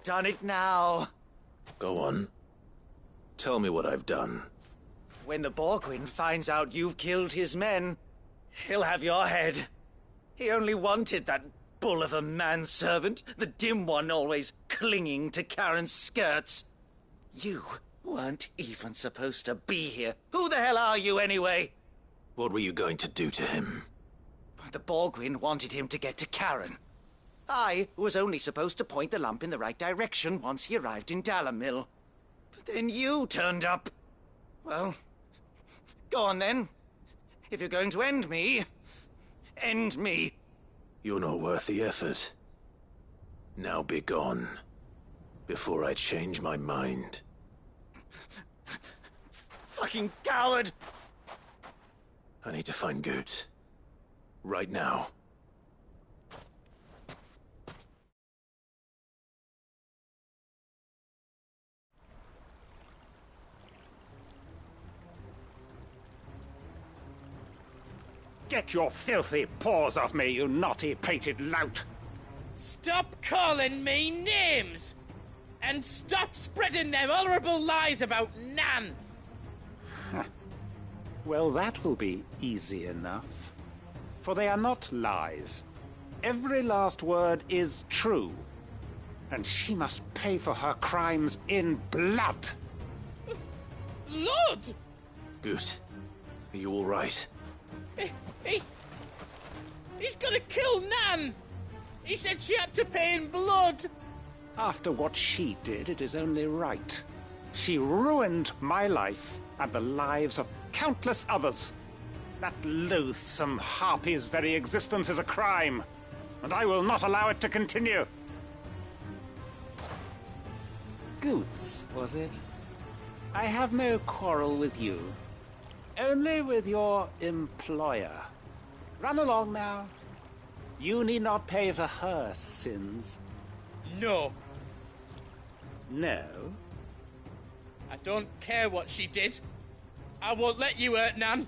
done it now. Go on. Tell me what I've done. When the Borgwyn finds out you've killed his men, he'll have your head. He only wanted that bull of a manservant, the dim one always clinging to Karen's skirts. You weren't even supposed to be here. Who the hell are you anyway? What were you going to do to him? The Borgwyn wanted him to get to Karen. I was only supposed to point the lamp in the right direction once he arrived in Dalamil. But then you turned up. Well, go on then. If you're going to end me, end me. You're not worth the effort. Now be gone, before I change my mind. Fucking coward! I need to find Goots. Right now. Get your filthy paws off me, you naughty-pated lout! Stop calling me names! And stop spreading them horrible lies about Nan! Well, that will be easy enough. For they are not lies. Every last word is true. And she must pay for her crimes in blood. Blood? Goot, are you all right? He's gonna kill Nan! He said she had to pay in blood! After what she did, it is only right. She ruined my life and the lives of countless others. That loathsome harpy's very existence is a crime, and I will not allow it to continue. Goots, was it? I have no quarrel with you. Only with your employer. Run along now. You need not pay for her sins. No. No? I don't care what she did. I won't let you hurt Nan.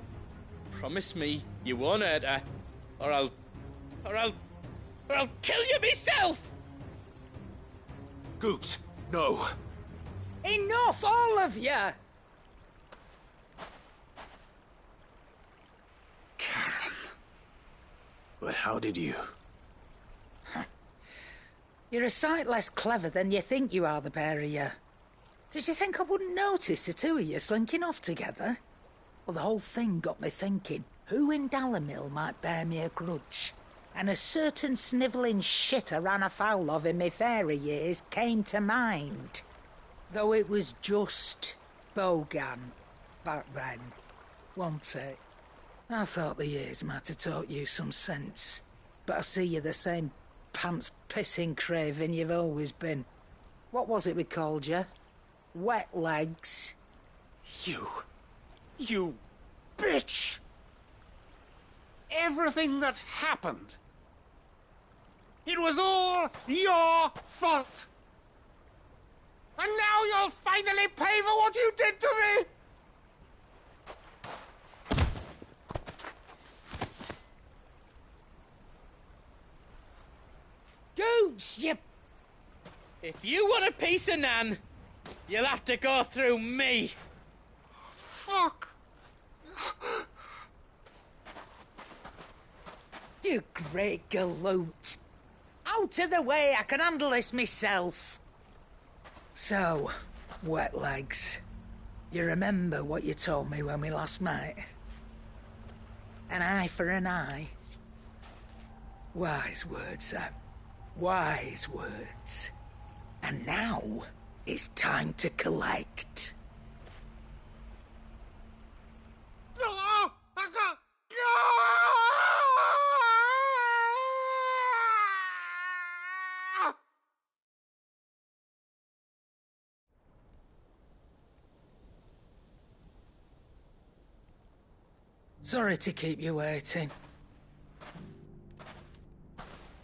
Promise me you won't hurt her, or I'll kill you myself! Goots, no. Enough, all of you! Karen. But how did you? You're a sight less clever than you think you are, the pair of you. Did you think I wouldn't notice the two of you slinking off together? Well, the whole thing got me thinking, who in Dalamil might bear me a grudge? And a certain snivelling shit I ran afoul of in my fairy years came to mind. Though it was just Bogan back then, wasn't it? I thought the years might have taught you some sense, but I see you're the same pants-pissing craven you've always been. What was it we called you? Wet legs? You bitch! Everything that happened, it was all your fault! And now you'll finally pay for what you did to me! Goots, you... If you want a piece of Nan, you'll have to go through me. Fuck! You great galoot. Out of the way, I can handle this myself. So, wet legs, you remember what you told me when we last met? An eye for an eye. Wise words, Sam. Wise words. And now, it's time to collect. Sorry to keep you waiting.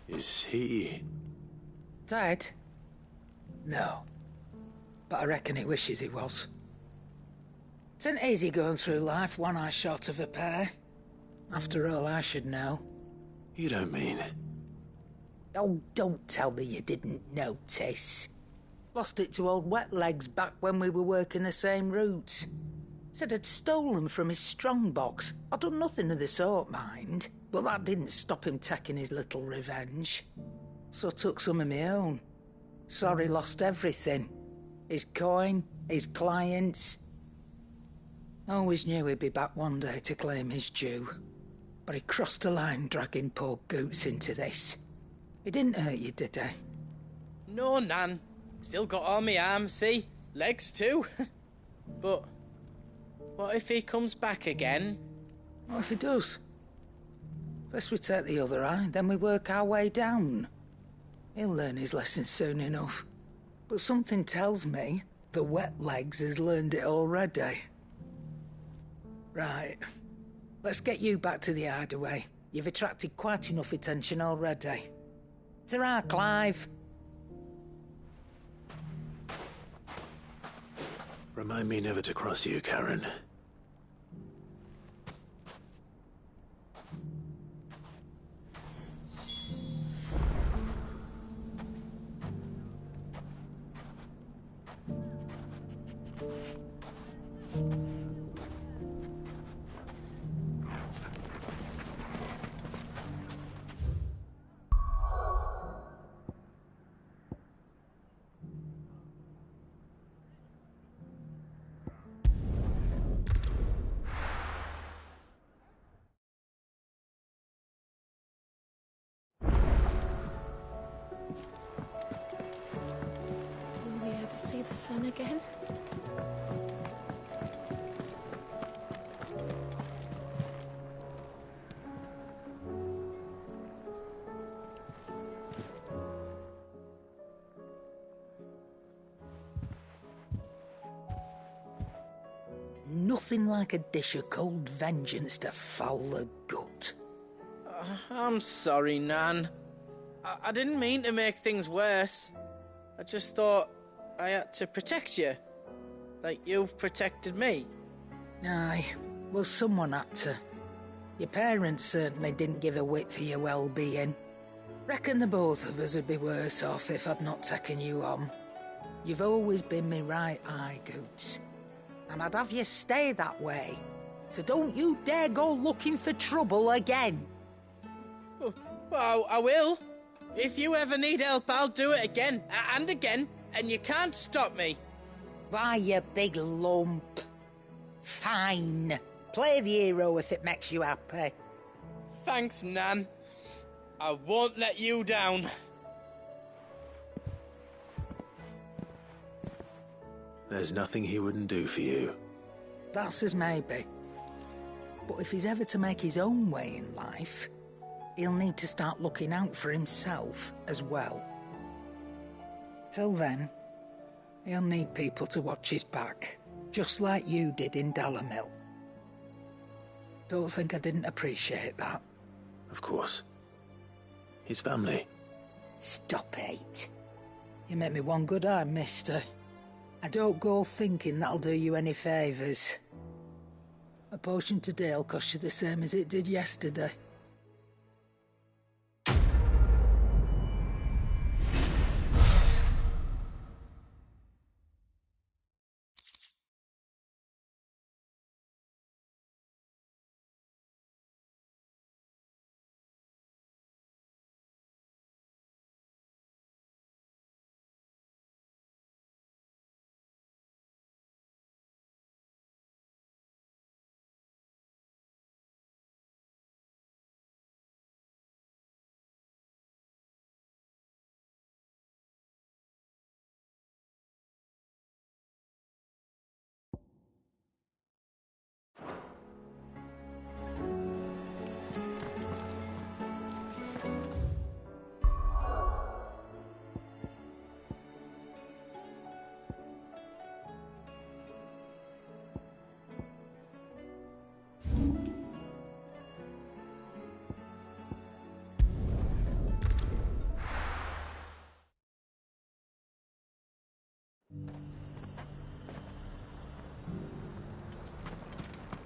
Is he... Dead? No. But I reckon he wishes he was. It isn't easy going through life one eye short of a pair. After all, I should know. You don't mean... Oh, don't tell me you didn't notice. Lost it to old Wet Legs back when we were working the same routes. Said I'd stolen from his strongbox. I'd done nothing of the sort, mind. But that didn't stop him taking his little revenge. So I took some of my own. Sorry, lost everything. His coin, his clients. Always knew he'd be back one day to claim his due. But he crossed a line dragging poor Goots into this. He didn't hurt you, did he? No, Nan. Still got all my arms, see? Legs too. But what if he comes back again? What if he does? First we take the other eye, then we work our way down. He'll learn his lesson soon enough. But something tells me the Wet Legs has learned it already. Right. Let's get you back to the hideaway. You've attracted quite enough attention already. Ta-ra, Clive. Remind me never to cross you, Karen. Will we ever see the sun again? Nothing like a dish of cold vengeance to foul the gut. I'm sorry, Nan. I didn't mean to make things worse. I just thought I had to protect you. Like you've protected me. Aye, well, someone had to. Your parents certainly didn't give a whit for your well-being. Reckon the both of us would be worse off if I'd not taken you on. You've always been me right eye, Goots. And I'd have you stay that way. So don't you dare go looking for trouble again. Well, I will. If you ever need help, I'll do it again and again, and you can't stop me. Why, you big lump. Fine. Play the hero if it makes you happy. Thanks, Nan. I won't let you down. There's nothing he wouldn't do for you. That's as maybe. But if he's ever to make his own way in life, he'll need to start looking out for himself as well. Till then, he'll need people to watch his back, just like you did in Dalamil. Don't think I didn't appreciate that. Of course. His family. Stop it. You make me one good eye, mister. I don't go thinking that'll do you any favours. A potion today'll cost you the same as it did yesterday.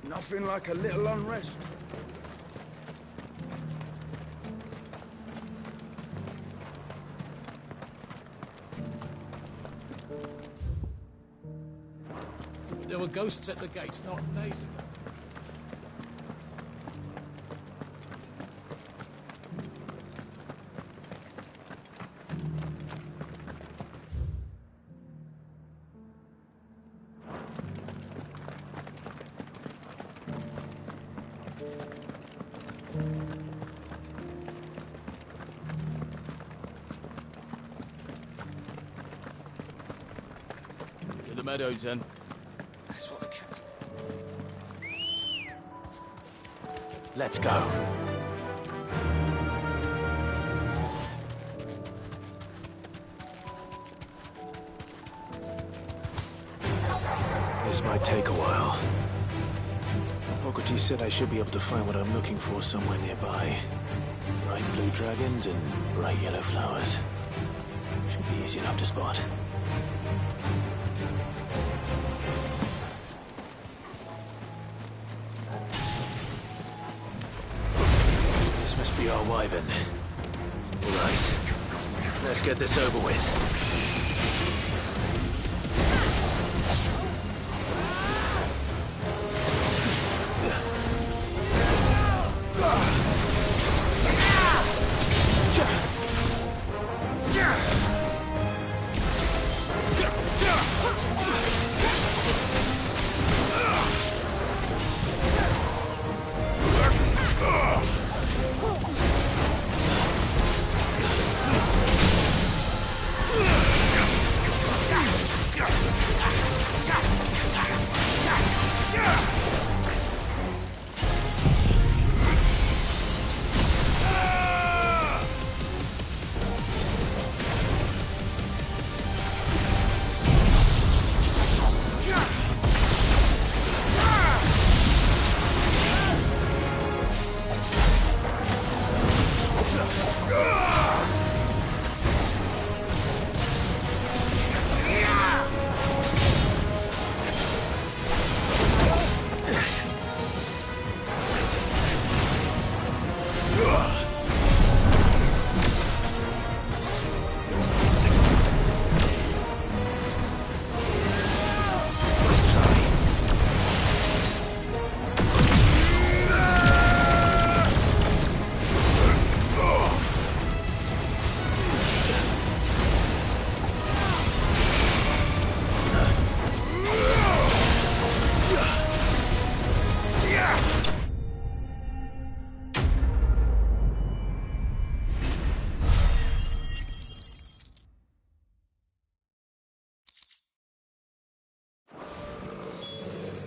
Nothing like a little unrest. There were ghosts at the gates not days ago. To the meadows, then. That's what the cat. Let's go. This might take a while. Hippocrates said I should be able to find what I'm looking for somewhere nearby. Bright blue dragons and bright yellow flowers. Should be easy enough to spot. This must be our wyvern. All right. Let's get this over with.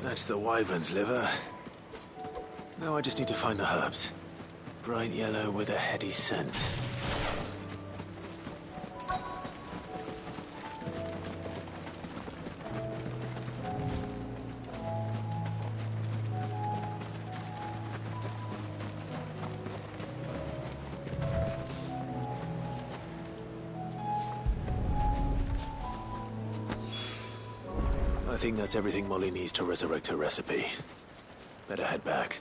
That's the wyvern's liver. Now I just need to find the herbs. Bright yellow with a heady scent. I think that's everything Molly needs to resurrect her recipe. Better head back.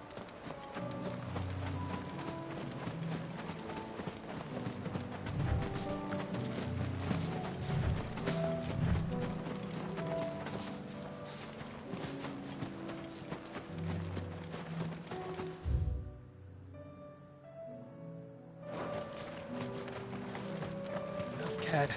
Enough care.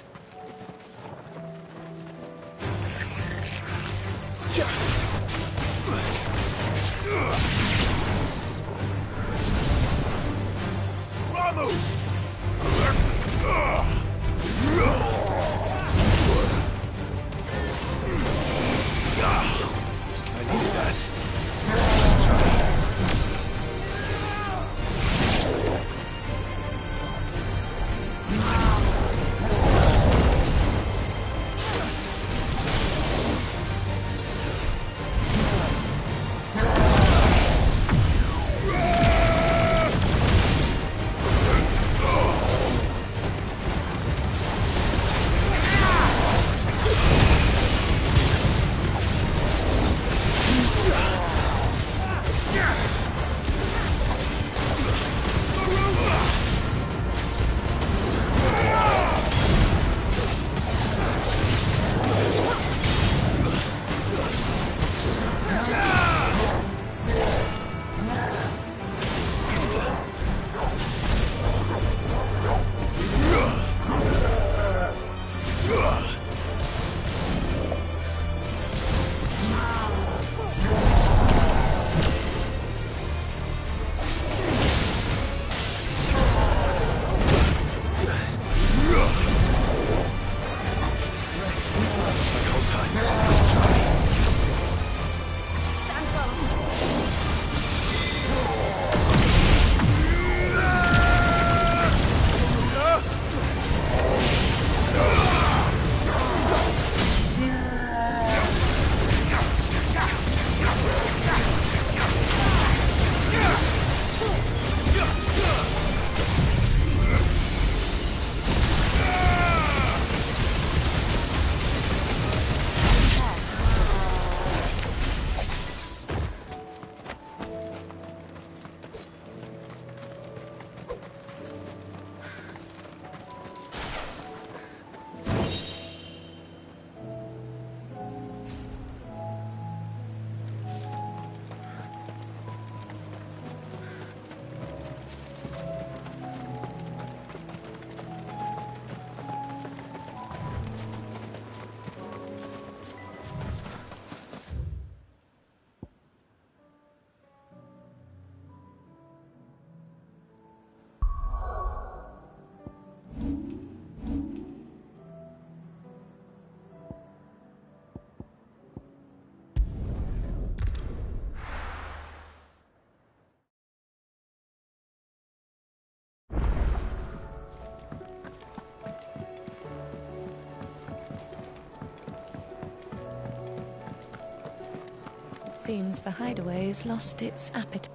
Seems the hideaway's lost its appetite.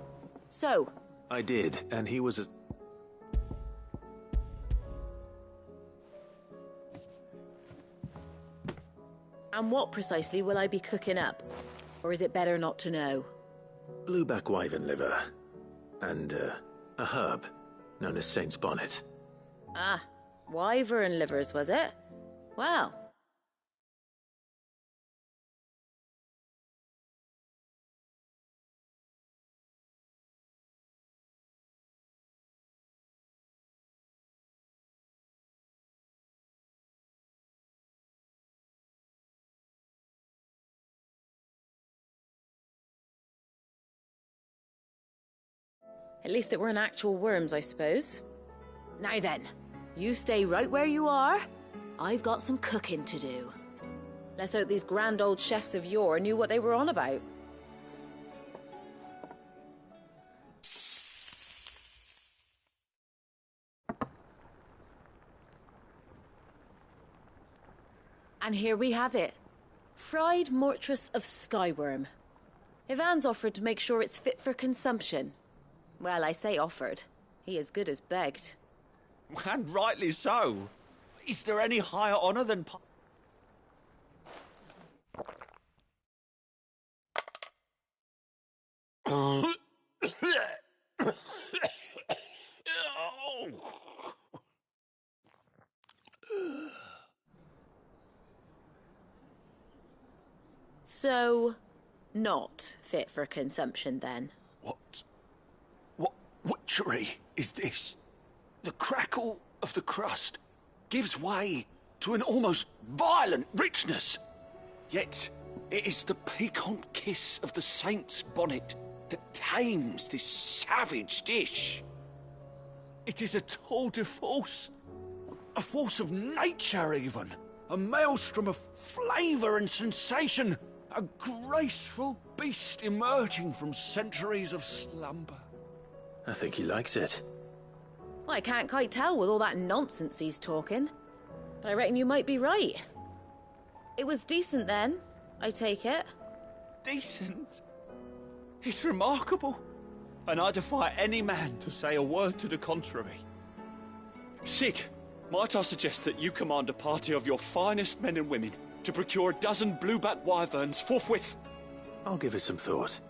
So? I did, and he was a... And what precisely will I be cooking up? Or is it better not to know? Blueback wyvern liver. And, a herb known as Saint's Bonnet. Ah, wyvern livers, was it? Well. At least it weren't actual worms, I suppose. Now then, you stay right where you are. I've got some cooking to do. Let's hope these grand old chefs of yore knew what they were on about. And here we have it. Fried mortress of skyworm. Ivan's offered to make sure it's fit for consumption. Well, I say offered. He as good as begged. And rightly so. Is there any higher honour than... So, not fit for consumption then? What witchery is this? The crackle of the crust gives way to an almost violent richness. Yet, it is the piquant kiss of the saint's bonnet that tames this savage dish. It is a tour de force, a force of nature even, a maelstrom of flavour and sensation, a graceful beast emerging from centuries of slumber. I think he likes it. Well, I can't quite tell with all that nonsense he's talking. But I reckon you might be right. It was decent then, I take it. Decent? It's remarkable. And I defy any man to say a word to the contrary. Sid, might I suggest that you command a party of your finest men and women to procure a dozen blueback wyverns forthwith? I'll give it some thought.